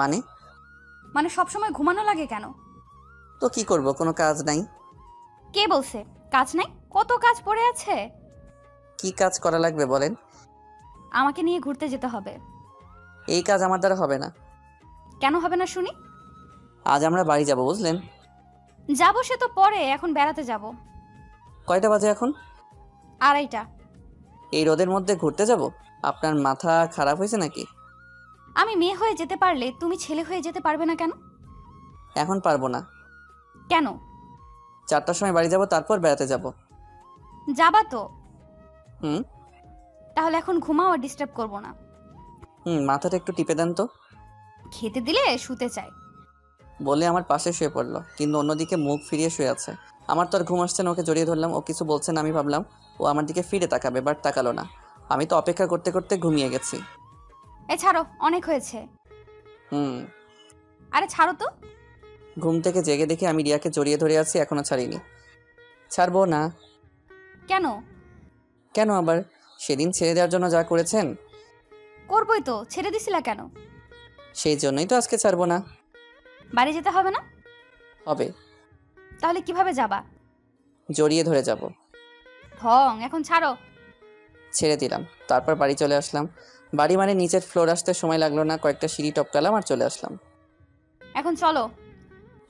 মানে? মানে সবসময় ঘুমানো লাগে কেন? তো কি করব, কোনো কাজ নাই। কে বলছে কাজ নাই? কত কাজ পড়ে আছে। কি কাজ করা লাগবে বলেন? আমাকে নিয়ে ঘুরতে যেতে হবে। এই কাজ আমার দ্বারা হবে না। কেন হবে না শুনি? আজ আমরা বাড়ি যাব, বুঝলেন? যাবো সে তো পরে, এখন বেড়াতে যাব। কয়টা বাজে এখন? 2:30। এই রোদের মধ্যে ঘুরতে যাব? আপনার মাথা খারাপ হয়েছে নাকি? আমি মেয়ে হয়ে যেতে পারলে তুমি ছেলে হয়ে যেতে পারবে না কেন? এখন পারবো না। কেন? 4টার সময় বাড়ি যাব, তারপর বেড়াতে যাব। যাবা তো? হুম। তাহলে এখন ঘুমাও, আর ডিস্টার্ব করবো না। মাথাটা একটু টিপে দেন তো। খেতে দিলে শুতে চাই। বলে আমার পাশে শুয়ে পড়লো, কিন্তু অন্যদিকে মুখ ফিরিয়ে শুয়ে আছে। আমার তো আর ঘুম আসছে না, ওকে জড়িয়ে ধরলাম। ও কিছু বলছে না, আমি ভাবলাম ও আমার দিকে ফিরে তাকাবে, বাট তাকালো না। আমি তো অপেক্ষা করতে করতে ঘুমিয়ে গেছি। ছাড়ো, অনেক হয়েছে। হুম। আরে ছাড়ো তো। ঘুম থেকে জেগে দেখি আমি রিয়াকে জড়িয়ে ধরে আছি, এখনো ছাড়িনি। ছাড়বো না। কেন? কেন আবার? সেদিন ছেড়ে দেওয়ার জন্য যা করেছেন। করবই তো, ছেড়ে দিছিলা কেন? সেই জন্যই তো আজকে ছাড়বো না। বাড়ি যেতে হবে না? হবে। তাহলে কিভাবে যাবা? জড়িয়ে ধরে যাব। ঢং, এখন ছাড়ো। ছেড়ে দিলাম, তারপর বাড়ি চলে আসলাম। বাড়ি মানে নিচের ফ্লোর আসতে সময় লাগলো না, কয়েকটা সিঁড়ি টপকালাম আর চলে আসলাম। এখন চলো।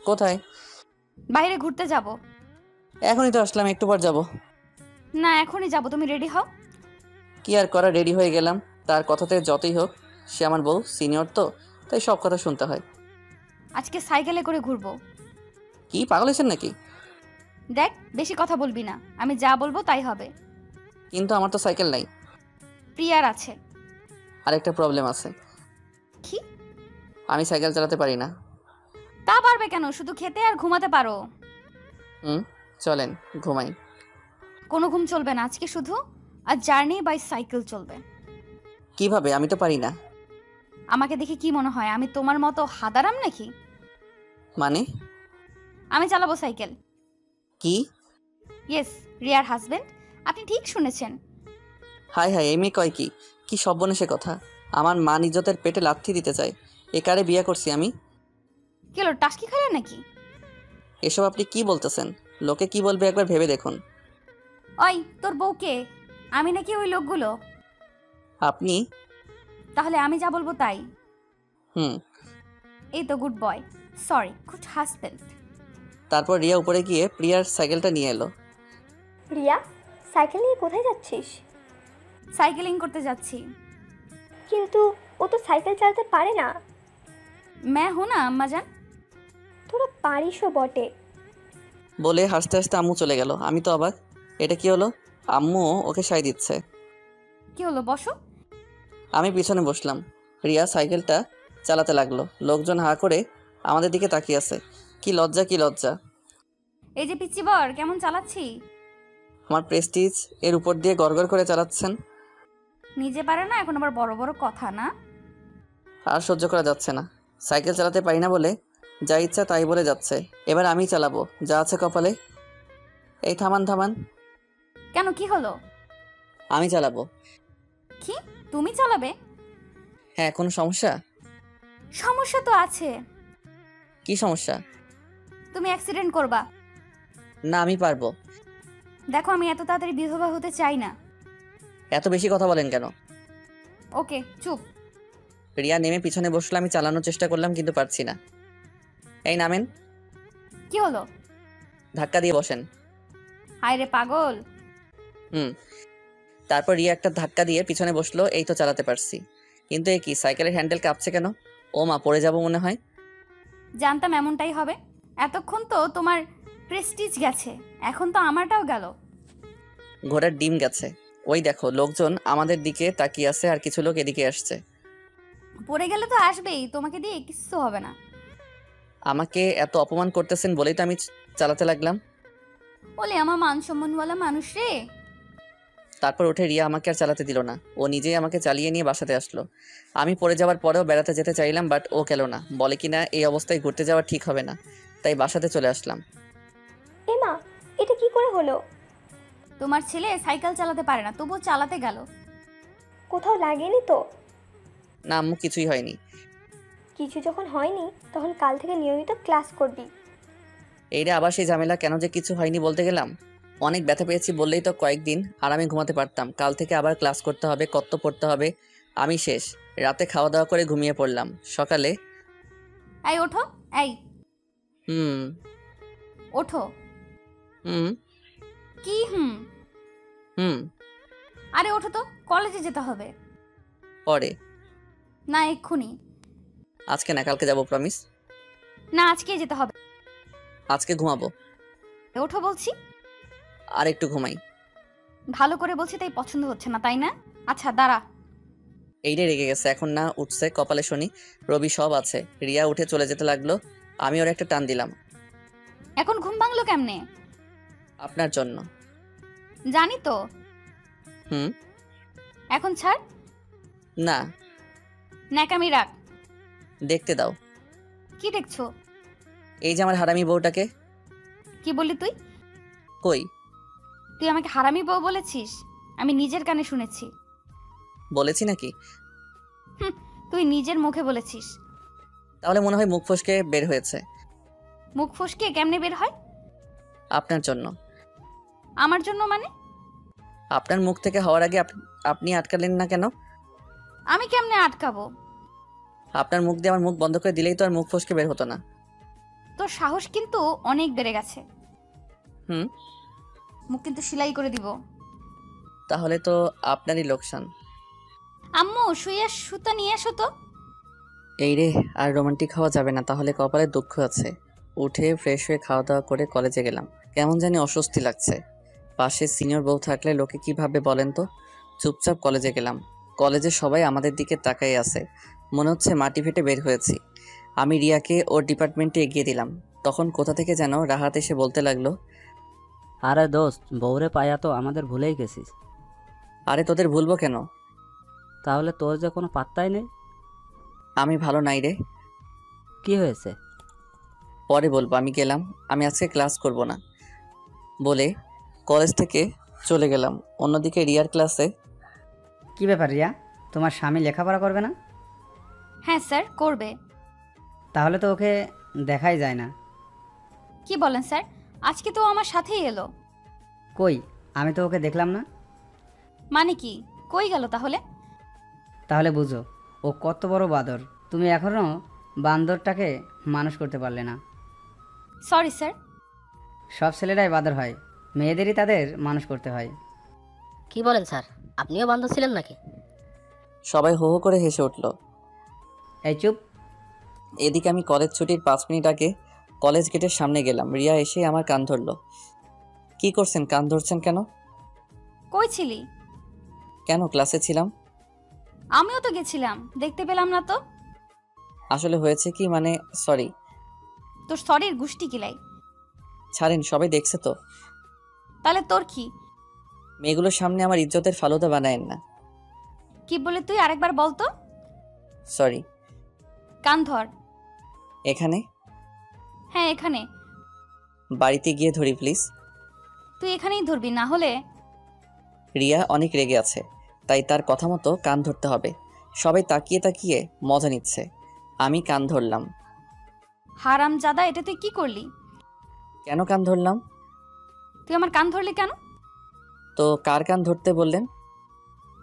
কোথায়? বাইরে ঘুরতে যাব। এখনই তো আসলাম, একটু পর যাব। না, এখনই যাব, তুমি রেডি হও। কি আর করা, রেডি হয়ে গেলাম। তার কথাতে যতই হোক, সে আমার বউ, সিনিয়র তো, তাই সব কথা শুনতে হয়। আজকে সাইকেলে করে ঘুরবো। কি পাগল হয়েছেন নাকি? দেখ, বেশি কথা বলবি না, আমি যা বলবো তাই হবে। কিন্তু আমার তো সাইকেল নাই। প্রিয়ার আছে। আরেকটা প্রবলেম আছে। কি? আমি সাইকেল চালাতে পারি না। তা পারবে কেন, শুধু খেতে আর ঘুমাতে পারো। চলেন ঘুমাই। কোনো ঘুম চলবে না আজকে, শুধু আর জার্নি বাই সাইকেল চলবে। কিভাবে? আমি তো পারি না। আমাকে দেখে কি মনে হয় আমি তোমার মতো হাদারাম নাকি? মানে? আমি চালাবো সাইকেল। কি? ইয়েস, রিয়ার হাজবেন্ড, আপনি ঠিক শুনেছেন। হাই হাই, এই মেয়ে কয় কি? কি সর্বনেশে কথা! আমার মান ইজ্জতের পেটে লাথি দিতে চায়। এ কারে বিয়ে করছি আমি? কি হলো, টাস্কি খেলেন নাকি? এসব আপনি কি বলতেছেন? লোকে কি বলবে একবার ভেবে দেখুন। ওই, তোর বউকে? আমি নাকি ওই লোকগুলো? আপনি? তাহলে আমি যা বলবো তাই। হুম। এই তো good boy, sorry good husband. তারপর রিয়া উপরে গিয়ে প্রিয়ার সাইকেলটা নিয়ে এলো। রিয়া, সাইকেল নিয়ে কোথায় যাচ্ছিস? সাইকেলিং করতে যাচ্ছি। কিন্তু ও তো সাইকেল চালাতে পারে না। मैं हूं ना अम्मा जान। তোরা পারিসও বটে। বলে হাসতে হাসতে আম্মু চলে গেল। আমি তো অবাক, এটা কি হলো? আম্মু ওকে সাই দিচ্ছে। কি হলো, বসো। আমি পিছনে বসলাম। রিয়া সাইকেলটা চালাতে লাগলো। লোকজন হা করে আমাদের দিকে তাকিয়ে আছে। কি লজ্জা, কি লজ্জা! এই যে পিচ্চি বর, কেমন চালাচ্ছি? আমার প্রেস্টিজ এর উপর দিয়ে গড়গড় করে চালাচ্ছেন। নিজে পারে না, এখন আবার বড় বড় কথা না। আর সহ্য করা যাচ্ছে না। সাইকেল চালাতে পারি না বলে যা ইচ্ছা তাই বলে যাচ্ছে। এবার আমি চালাবো, যা আছে কপালে। এই থামান থামান। কেন, কি হলো? আমি চালাবো। কি, তুমি চালাবে? হ্যাঁ, কোনো সমস্যা? সমস্যা তো আছে। কি সমস্যা? তুমি অ্যাক্সিডেন্ট করবা। না, আমি পারবো। দেখো, আমি এত তাড়াতাড়ি বিধবা হতে চাই না। এত বেশি কথা বলেন কেন? ওকে, চুপ। রিয়া নেমে পিছনে বসলো। আমি চালানোর চেষ্টা করলাম, কিন্তু পারছি না। এই নামেন। কি হলো? ধাক্কা দিয়ে বসেন। হায় রে পাগল। তারপর রিয়া একটা ধাক্কা দিয়ে পিছনে বসলো। এই তো চালাতে পারছি। কিন্তু এ কি, সাইকেলের হ্যান্ডেল কাঁপছে কেন? ও মা, পড়ে যাবো মনে হয়। জানতাম এমনটাই হবে। এতক্ষণ তো তোমার প্রেস্টিজ গেছে, এখন তো আমারটাও গেল। ঘোড়ার ডিম গেছে। ওই দেখো, লোকজন আমাদের দিকে তাকিয়ে আছে, আর কিছু লোক এদিকে আসছে। পড়ে গেলে তো আসবেই, তোমাকে দিয়ে কিচ্ছু হবে না। আমাকে এত অপমান করতেছেন বলেই তো আমি চালাতে লাগলাম। বলে আমার মান সম্মানওয়ালা মানুষ রে। তারপর উঠে রিয়া আমাকে আর চালাতে দিল না, ও নিজেই আমাকে চালিয়ে নিয়ে বাসাতে আসলো। আমি পড়ে যাওয়ার পরেও বেড়াতে যেতে চাইলাম, বাট ও গেল না, বলে কি না এই অবস্থায় ঘুরতে যাওয়া ঠিক হবে না, তাই বাসাতে চলে আসলাম। এমা, এটা কি করে হলো? তোমার ছেলে সাইকেল চালাতে পারে না, তবুও চালাতে গেল। কোথাও লাগেনি তো? না আম্মু, কিছুই হয়নি। কিছু যখন হয়নি তখন কাল থেকে নিয়মিত ক্লাস করবি। এইটা আবার সেই ঝামেলা, কেন যে কিছু হয়নি বলতে গেলাম। অনেক ব্যথা পেয়েছি বললেই তো কয়েকদিন আরামে ঘুমাতে পারতাম, কাল থেকে আবার ক্লাস করতে হবে, কত পড়তে হবে। আমি শেষ, রাতে খাওয়া দাওয়া করে ঘুমিয়ে পড়লাম, সকালে এই ওঠো, এই হুম ওঠো। হুম কি হুম? হুম আরে ওঠো তো, কলেজে যেতে হবে। পরে। না এক্ষুনি। আজকে না, কালকে যাবো, প্রমিস। না আজকেই যেতে হবে। আজকে ঘুমাবো। ওঠো বলছি। আর একটু ঘুমাই। ভালো করে বলছি তাই পছন্দ হচ্ছে না, তাই না? আচ্ছা দাঁড়া। এইটাই রেগে গেছে, এখন না উঠছে কপালে শনি, রবি সব আছে। রিয়া উঠে চলে যেতে লাগলো, আমি ওর একটা টান দিলাম। এখন ঘুম ভাঙলো কেমনে? আপনার জন্য। জানি তো। হুম। এখন ছাড়। না। ন্যাকামি রাখ। দেখতে দাও। কি দেখছো? এই যে আমার হারামি বউটাকে। কি বললি তুই? কই? তুই আমাকে হারামি বউ বলেছিস? আমি নিজের কানে শুনেছি। বলেছি নাকি? তুই নিজের মুখে বলেছিস। তাহলে মনে হয় মুখ ফসকে বের হয়েছে। মুখ ফসকে কেমনে বের হয়? আপনার জন্য। আমার জন্য মানে? আপনার মুখ থেকে হওয়ার আগে আপনি আটকালেন না কেন? আমি কেমনে আটকাবো? আপনার মুখ দিয়ে আমার মুখ বন্ধ করে দিলেই তো আর মুখ ফসকে বের হতো না। তোর সাহস কিন্তু অনেক বেড়ে গেছে। হুম। মুখ কিন্তু সেলাই করে দিব। তাহলে তো আপনারই লোকসান। আম্মু শুয়ে সুতা নিয়ে এসো তো। এই রে, আর রোমান্টিক হওয়া যাবে না, তাহলে কপালে দুঃখ আছে। উঠে ফ্রেশ হয়ে খাওয়া দাওয়া করে কলেজে গেলাম। কেমন জানি অস্বস্তি লাগছে, পাশে সিনিয়র বউ থাকলে লোকে কি ভাববে বলেন তো। চুপচাপ কলেজে গেলাম। কলেজে সবাই আমাদের দিকে তাকাই আছে, মনে হচ্ছে মাটি ফেটে বের হয়েছি। আমি রিয়াকে ওর ডিপার্টমেন্টে এগিয়ে দিলাম, তখন কোথা থেকে যেন রাহাত এসে বলতে লাগলো, আরে দোস্ত, বউরে পায়া তো আমাদের ভুলেই গেছিস। আরে তোদের ভুলবো কেন? তাহলে তোর যে কোনো পাত্তাই নেই। আমি ভালো নাই রে। কি হয়েছে? পরে বলবো, আমি গেলাম, আমি আজকে ক্লাস করব না বলে কলেজ থেকে চলে গেলাম। অন্যদিকে রিয়ার ক্লাসে। কি ব্যাপার রিয়া, তোমার স্বামী লেখাপড়া করবে না? হ্যাঁ স্যার করবে। তাহলে তো ওকে দেখাই যায় না। কি বলেন স্যার? আজকে তো আমার সাথেই এলো। কই, আমি তো ওকে দেখলাম না। মানে কি, কই গেল তাহলে? তাহলে বুঝো ও কত বড় বাঁদর, তুমি এখনও বান্দরটাকে মানুষ করতে পারলে না। Sorry sir. সব ছেলেরাই বাঁদর হয়, মেয়েদেরই তাদের মানুষ করতে হয়। কি বলেন স্যার, আপনিও বান্ধব ছিলেন নাকি? সবাই হো হো করে হেসে উঠল। এই চুপ। এদিকে আমি কলেজ ছুটির 5 মিনিট আগে কলেজ গেটের সামনে গেলাম। রিয়া এসে আমার কান ধরলো। কি করছেন, কান ধরছেন কেন? কই ছিলি? কেন, ক্লাসে ছিলাম। আমিও তো গেছিলাম, দেখতে পেলাম না তো। আসলে হয়েছে কি, মানে সরি। তোর সরির গুষ্টি কিলাই। ছাড়েন, সবাই দেখছে তো। তাহলে তোর কি? মেয়েগুলোর সামনে আমার ইজ্জতের ফালুদা বানায়েন না। কি বলে তুই আরেকবার বল তো। সরি। কান ধর। এখানে? হ্যাঁ এখানে। বাড়িতে গিয়ে ধরি প্লিজ। তুই এখানেই ধরবি, না হলে। রিয়া অনেক রেগে আছে, তাই তার কথা মতো কান ধরতে হবে। সবাই তাকিয়ে তাকিয়ে মজা নিচ্ছে, আমি কান ধরলাম। হারামজাদা, এটা তুই কি করলি? কেন কান ধরলাম? তুই আমার কান ধরলি কেন? তো কার কান ধরতে বললেন?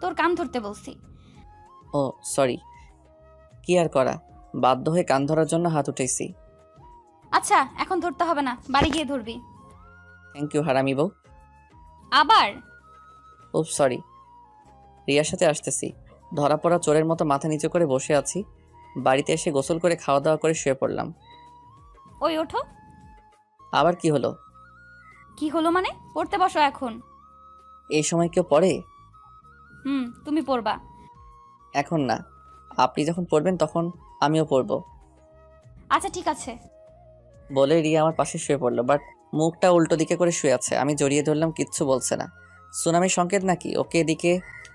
তোর কান ধরতে বলছি। ও সরি। কি আর করা, বাধ্য হয়ে কান ধরার জন্য হাত উঠেছি। আচ্ছা এখন ধরতে হবে না, বাড়ি গিয়ে ধরবি। থ্যাংক ইউ হারামি বউ। আবার? ও সরি। রিয়ার সাথে আসতেছি। ধরা পড়া চোরের মতো মাথা নিচু করে বসে আছি। বাড়িতে এসে গোসল করে খাওয়া দাওয়া করে শুয়ে পড়লাম। ওই ওঠো। আবার কি হলো? কি হলো মানে? পড়তে বসো এখন। এই সময় কেউ পড়ে? তুমি পড়বা। এখন না, আপনি যখন পড়বেন তখন আমিও পড়ব। আচ্ছা ঠিক আছে। বলে রিয়া আমার পাশে শুয়ে পড়লো, বাট মুখটা উল্টো দিকে করে শুয়ে আছে। আমি জড়িয়ে ধরলাম, কিচ্ছু বলছে না। সুনামির সংকেত নাকি? ওকে এদিকে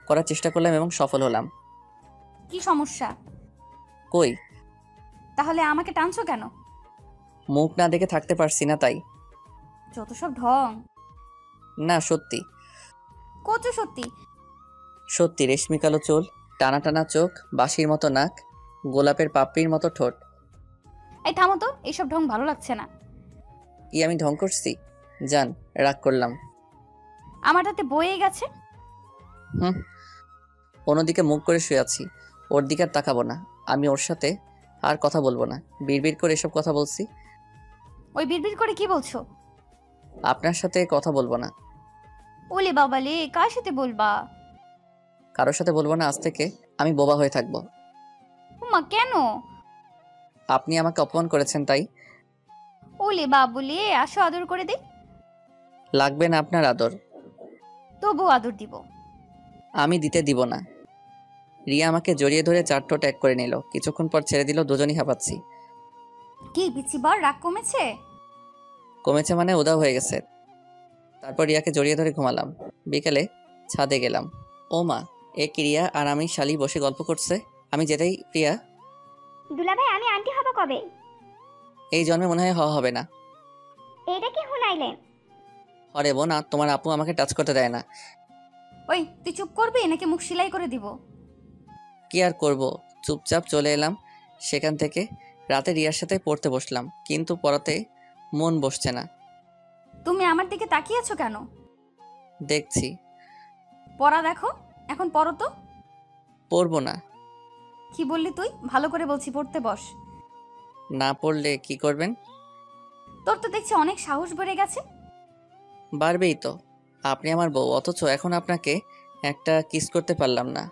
করার চেষ্টা করলাম এবং সফল হলাম। কি সমস্যা? কই? তাহলে আমাকে টানছো কেন? মুখ না দেখে থাকতে পারছি না তাই। যত সব ঢং। না সত্যি কচু সত্যি। সত্যি, রেশমি কালো চুল, টানা টানা চোখ, বাঁশির মতো নাক, গোলাপের পাপড়ির মতো ঠোঁট। এই থামো তো, এইসব ঢং ভালো লাগছে না। কি আমি ঢং করছি? জান, রাগ করলাম। আমার হাতে বয়ে গেছে। হুম, অন্যদিকে মুখ করে শুয়ে আছি, ওর দিকে আর তাকাবো না। আমি ওর সাথে আর কথা বলবো না। বিড়বিড় করে এসব কথা বলছি। ওই বিড়বিড় করে কি বলছো? আপনার সাথে কথা বলবো না। ওলে বাবালে, কার সাথে বলবা? কারোর সাথে বলবো না। আজ থেকে আমি বোবা হয়ে থাকবো। উমা কেন? আপনি আমাকে অপমান করেছেন তাই। ওলে বাবুলে, আসো আদর করে দে। লাগবে না আপনার আদর। তবু আদর দিব। আমি দিতে দিব না। রিয়া আমাকে জড়িয়ে ধরে চার ঠোঁট এক করে নিল, কিছুক্ষণ পর ছেড়ে দিল। দুজনই হাঁপাচ্ছি। কি বিচিবার, রাগ কমেছে? কমেছে মানে উধাও হয়ে গেছে। তারপর রিয়াকে জড়িয়ে ধরে ঘুমালাম। বিকেলে ছাদে গেলাম। ও মা, এ কি রিয়া আর আমি শালি বসে গল্প করছে। আমি যেটাই প্রিয়া। দুলাভাই আমি আন্টি হব কবে? এই জন্মে মনে হয় হওয়া হবে না। এটা কি হুনাইলেন? হরে বোন, আর তোমার আপু আমাকে টাচ করতে দেয় না। ওই তুই চুপ করবি নাকি মুখ সেলাই করে দিব? কি আর করব, চুপচাপ চলে এলাম সেখান থেকে। রাতে রিয়ার সাথে পড়তে বসলাম, কিন্তু পড়াতে মন বসছে না। তুমি আমার দিকে তাকিয়ে আছো কেন? দেখছি। পড়া দেখো, এখন পড়ো তো। পড়বো না। কি বললি তুই? ভালো করে বলছি, পড়তে বস। না পড়লে কি করবেন? তোর তো দেখছি অনেক সাহস বেড়ে গেছে। বাড়বেই তো, আপনি আমার বউ, অথচ এখন আপনাকে একটা কিস করতে পারলাম না।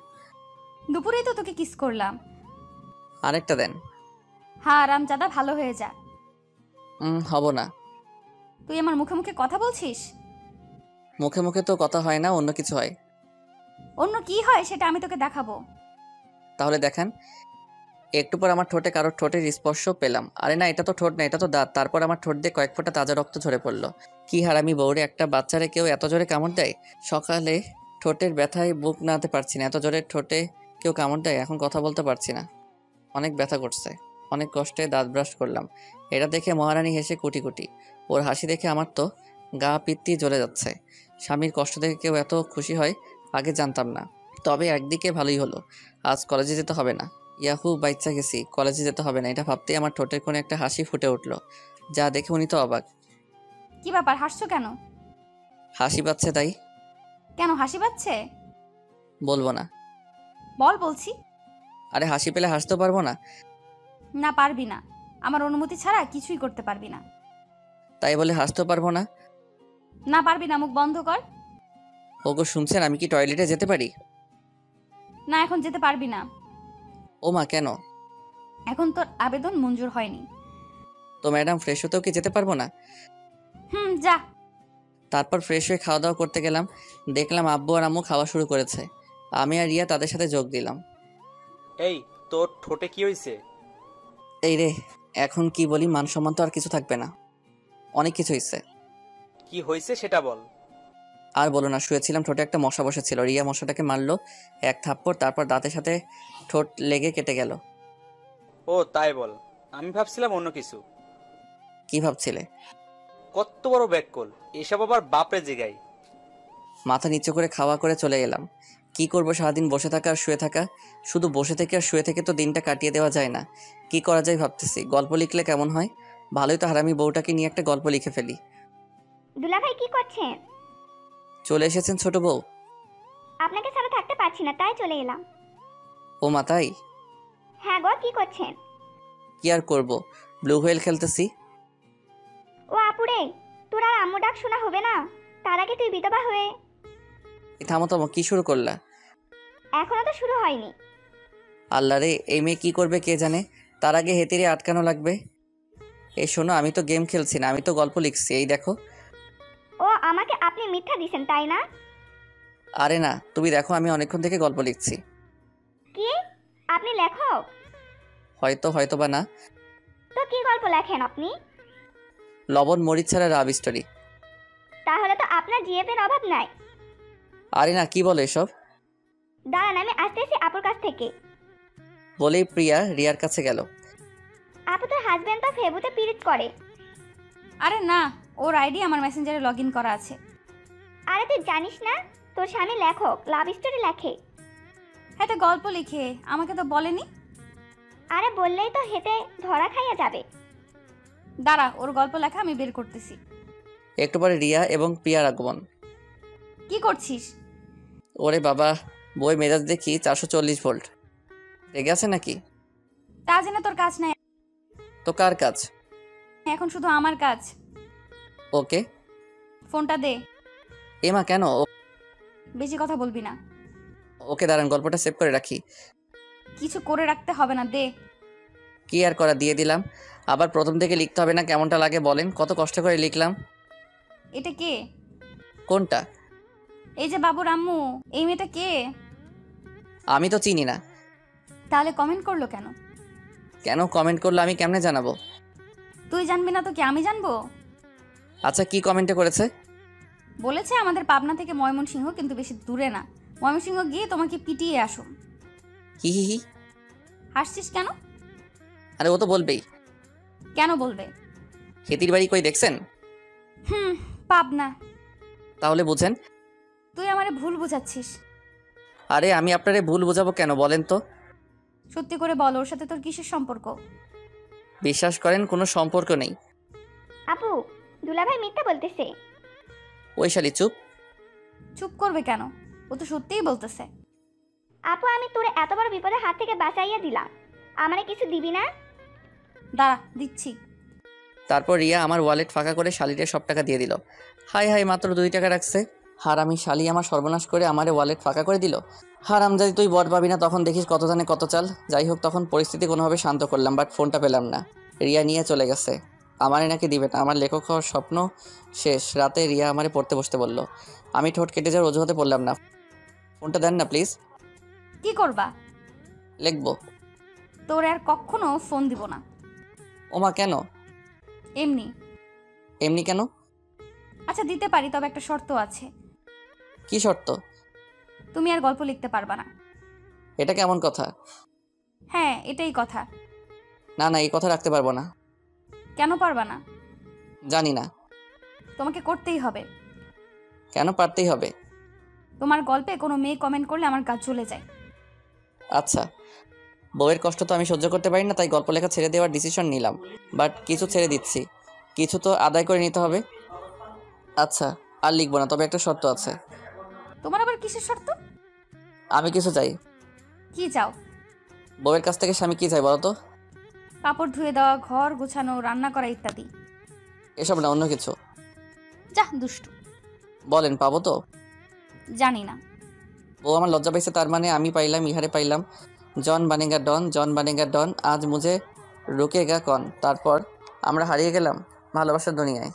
দুপুরেই তো তোকে কিস করলাম। আরেকটা দেন। হ্যাঁ রামজাদা, ভালো হয়ে যা। হব না। তুই আমার মুখে মুখে কথা বলছিস? মুখে মুখে তো কথা হয় না, অন্য কিছু হয়। অন্য কি হয় সেটা আমি তোকে দেখাবো। তাহলে দেখান। একটু পর আমার ঠোঁটে কারোর ঠোঁটের স্পর্শ পেলাম। আরে না, এটা তো ঠোঁট না, এটা তো দাঁত। তারপর আমার ঠোঁট দিয়ে কয়েক ফোঁটা তাজা রক্ত ঝরে পড়লো। কি হারামি বউরে, একটা বাচ্চারে কেউ এত জোরে কামড় দেয়? সকালে ঠোঁটের ব্যথায় বুক নাড়তে পারছি না, এত জোরে ঠোঁটে কেউ কামড় দেয়? এখন কথা বলতে পারছি না, অনেক ব্যথা করছে। অনেক কষ্টে দাঁত ব্রাশ করলাম। এটা দেখে মহারানী হেসে কুটি কুটি। ওর হাসি দেখে আমার তো গা পিত্তি জ্বলে যাচ্ছে। স্বামীর কষ্ট দেখে কেউ এত খুশি হয় আগে জানতাম না। তবে একদিকে ভালোই হলো, আজ কলেজে যেতে হবে না। ইয়াহু, বাইচ্চা গেছি, কলেজে যেতে হবে না। এটা ভাবতেই আমার ঠোঁটের কোণে একটা হাসি ফুটে উঠলো, যা দেখে উনি তো অবাক। কি ব্যাপার, হাসছো কেন? হাসি পাচ্ছে তাই। কেন হাসি পাচ্ছে? বলবো না। বল বলছি। আরে হাসি পেলে হাসতেও পারবো না? না পারবি না, আমার অনুমতি ছাড়া কিছুই করতে পারবি না। তাই বলে হাসতেও পারবো না? না পারবি না, মুখ বন্ধ কর। ওগো শুনছেন, আমি কি টয়লেটে যেতে পারি? না, এখন যেতে পারবি না। ও মা, কেন? এখন তোর আবেদন মঞ্জুর হয়নি। তো ম্যাডাম, ফ্রেশ হতেও কি যেতে পারবো না? যা। তারপর ফ্রেশ হয়ে খাওয়া দাওয়া করতে গেলাম। দেখলাম আব্বু আর আম্মু খাওয়া শুরু করেছে। আমি আর রিয়া তাদের সাথে যোগ দিলাম। এই তোর ঠোঁটে কি হয়েছে? এই রে, এখন কি বলি, মান সম্মান তো আর কিছু থাকবে না। অনেক কিছু হয়েছে। কি হয়েছে সেটা বল। আর বলো না, শুয়েছিলাম, ঠোঁটে একটা মশা বসেছিল। রিয়া মশাটাকে মারলো এক থাপ্পড়, তারপর দাঁতের সাথে ঠোঁট লেগে কেটে গেল। ও তাই বল, আমি ভাবছিলাম অন্য কিছু। কি ভাবছিলে? কত বড় ব্যাককল, এসব আবার বাপরে জিগাই। মাথা নিচু করে খাওয়া করে চলে গেলাম। কি করবো, সারাদিন বসে থাকা আর শুয়ে থাকা। শুধু বসে থেকে আর শুয়ে থেকে তো দিনটা কাটিয়ে দেওয়া যায় না। কি করা যায় ভাবতেছি, গল্প লিখলে কেমন হয়? ভালোই তো, হারামি বউটাকে নিয়ে একটা গল্প লিখে ফেলি। দুলাভাই কি করছেন? চলে এসেছেন ছোট বউ? আপনাকে ছাড়া থাকতে পারছি না, তাই চলে এলাম। ও মা, তাই? হ্যাঁ গো, কি করছেন? কি আর করব, ব্লু হুয়েল খেলতেছি। ও আপুরে, তোর আর আম্মু ডাক শোনা হবে না? তার আগে তুই বিধবা হয়ে। থামো থামো, কি শুরু করলা? এখনো তো শুরু হয়নি। আল্লাহ রে, এই মেয়ে কি করবে কে জানে। তার আগে হেতিরে আটকানো লাগবে। এই শোনো, আমি তো গেম খেলছি না, আমি তো গল্প লিখছি, এই দেখো। ও আমাকে আপনি মিথ্যা দিছেন তাই না? আরে না, তুমি দেখো, আমি অনেকক্ষণ থেকে গল্প লিখছি। কি? আপনি লেখক? হয়তো বা না। তো কি গল্প লেখেন আপনি? লবণ মরিচ ছাড়া রাব স্টোরি। তাহলে তো আপনার জিএফের অভাব নাই। আরে না, কি বলো এসব? দাঁড়ান, আমি আসতেছি আপুর কাছ থেকে। বলেই প্রিয়া রিয়ার কাছে গেল। আপু, তোর হাজবেন্ড তো ফেবুতে পিরিত করে। আরে না, ওর আইডি আমার মেসেঞ্জারে লগ ইন করা আছে। আরে তুই জানিস না তোর স্বামী লেখক, লাভ স্টোরি লেখে। হ্যাঁ, তো গল্প লিখে, আমাকে তো বলেনি। আরে বললেই তো হেতে ধরা খাইয়া যাবে। দাঁড়া, ওর গল্প লেখা আমি বের করতেছি। একটু পরে রিয়া এবং প্রিয়ার আগমন। কি করছিস? ওরে বাবা, বই মেজাজ দেখি 440 ভোল্ট। রেগে আছে নাকি? তা জেনে তোর কাজ নাই। তো কার কাজ? এখন শুধু আমার কাজ। ওকে। ফোনটা দে। এমা কেন? বেশি কথা বলবি না। ওকে দাঁড়ান, গল্পটা সেভ করে রাখি। কিছু করে রাখতে হবে না, দে। কি আর করা, দিয়ে দিলাম। আবার প্রথম থেকে লিখতে হবে না? কেমনটা লাগে বলেন, কত কষ্ট করে লিখলাম। এটা কে? কোনটা? এই যে বাবুর আম্মু। এই মেয়েটা কে? আমি তো চিনি না। তাহলে কমেন্ট করলো কেন? কেন কমেন্ট করলো আমি কেমনে জানাবো? তুই জানবি না তো কি আমি জানবো? আচ্ছা, কি কমেন্টে করেছে? বলেছে আমাদের পাবনা থেকে ময়মনসিংহ, কিন্তু বেশি দূরে না। ময়মনসিংহ গিয়ে তোমাকে পিটিয়ে আসো। হি হি হি। হাসছিস কেন? আরে ও তো বলবেই। কেন বলবে? খেতির বাড়ি কই দেখছেন? পাবনা। তাহলে বুঝেন। তুই আমারে ভুল বুঝাচ্ছিস। আরে আমি আপনারে ভুল বোঝাবো কেন বলেন তো? সত্যি করে বল, ওর সাথে তোর কিসের সম্পর্ক? বিশ্বাস করেন, কোনো সম্পর্ক নেই। আপু, দুলাভাই মিথ্যা বলতেছে। ওই শালি চুপ। চুপ করবে কেন? ও তো সত্যিই বলতেছে। আপু, আমি তোর এত বড় বিপদের হাত থেকে বাঁচাইয়া দিলাম, আমারে কিছু দিবি না? দাঁড়া, দিচ্ছি। তারপর রিয়া আমার ওয়ালেট ফাঁকা করে শালিরে সব টাকা দিয়ে দিল। হাই হাই, মাত্র 2 টাকা রাখছে। হারামি শালি আমার সর্বনাশ করে আমারে ওয়ালেট ফাঁকা করে দিল। হারামজাদি, তুই বট পাবি না, তখন দেখিস কত জানে কত চাল। যাই হোক, তখন পরিস্থিতি কোনোভাবে শান্ত করলাম, বাট ফোনটা পেলাম না। রিয়া নিয়ে চলে গেছে। আমারে নাকি দিবে না। আমার লেখক হওয়ার স্বপ্ন শেষ। রাতে রিয়া আমারে পড়তে বসতে বলল। আমি ঠোঁট কেটে যাওয়ার অজুহাতে পড়লাম না। ফোনটা দেন না প্লিজ। কি করবা? লিখবো। তোর আর কখনো ফোন দিব না। ওমা কেন? এমনি। এমনি কেন? আচ্ছা, দিতে পারি, তবে একটা শর্ত আছে। কি শর্ত? তুমি আর গল্প লিখতে পারবা না। এটা কেমন কথা? হ্যাঁ, এটাই কথা। না না, এই কথা রাখতে পারবো না। কেন পারবা না? জানি না। তোমাকে করতেই হবে। কেন পারতেই হবে? তোমার গল্পে কোনো মেয়ে কমেন্ট করলে আমার গা জ্বলে যায়। আচ্ছা, বউয়ের কষ্ট তো আমি সহ্য করতে পারি না, তাই গল্প লেখা ছেড়ে দেওয়ার ডিসিশন নিলাম। বাট কিছু ছেড়ে দিচ্ছি, কিছু তো আদায় করে নিতে হবে। আচ্ছা, আর লিখবো না, তবে একটা শর্ত আছে। তোমার আবার কিসের শর্ত? আমি কিছু চাই। কি চাও? বউয়ের কাছ থেকে স্বামী কি চাই বলো তো? কাপড় ধুয়ে দেওয়া, ঘর গোছানো, রান্না করা ইত্যাদি। এসব না, অন্য কিছু। যা দুষ্টু। বলেন, পাবো তো? জানি না। বউ আমার লজ্জা পাইছে, তার মানে আমি পাইলাম, ইহারে পাইলাম। জন বানেগা ডন, জন বানেগা ডন, আজ মুঝে রুকেগা কন। তারপর আমরা হারিয়ে গেলাম ভালোবাসার দুনিয়ায়।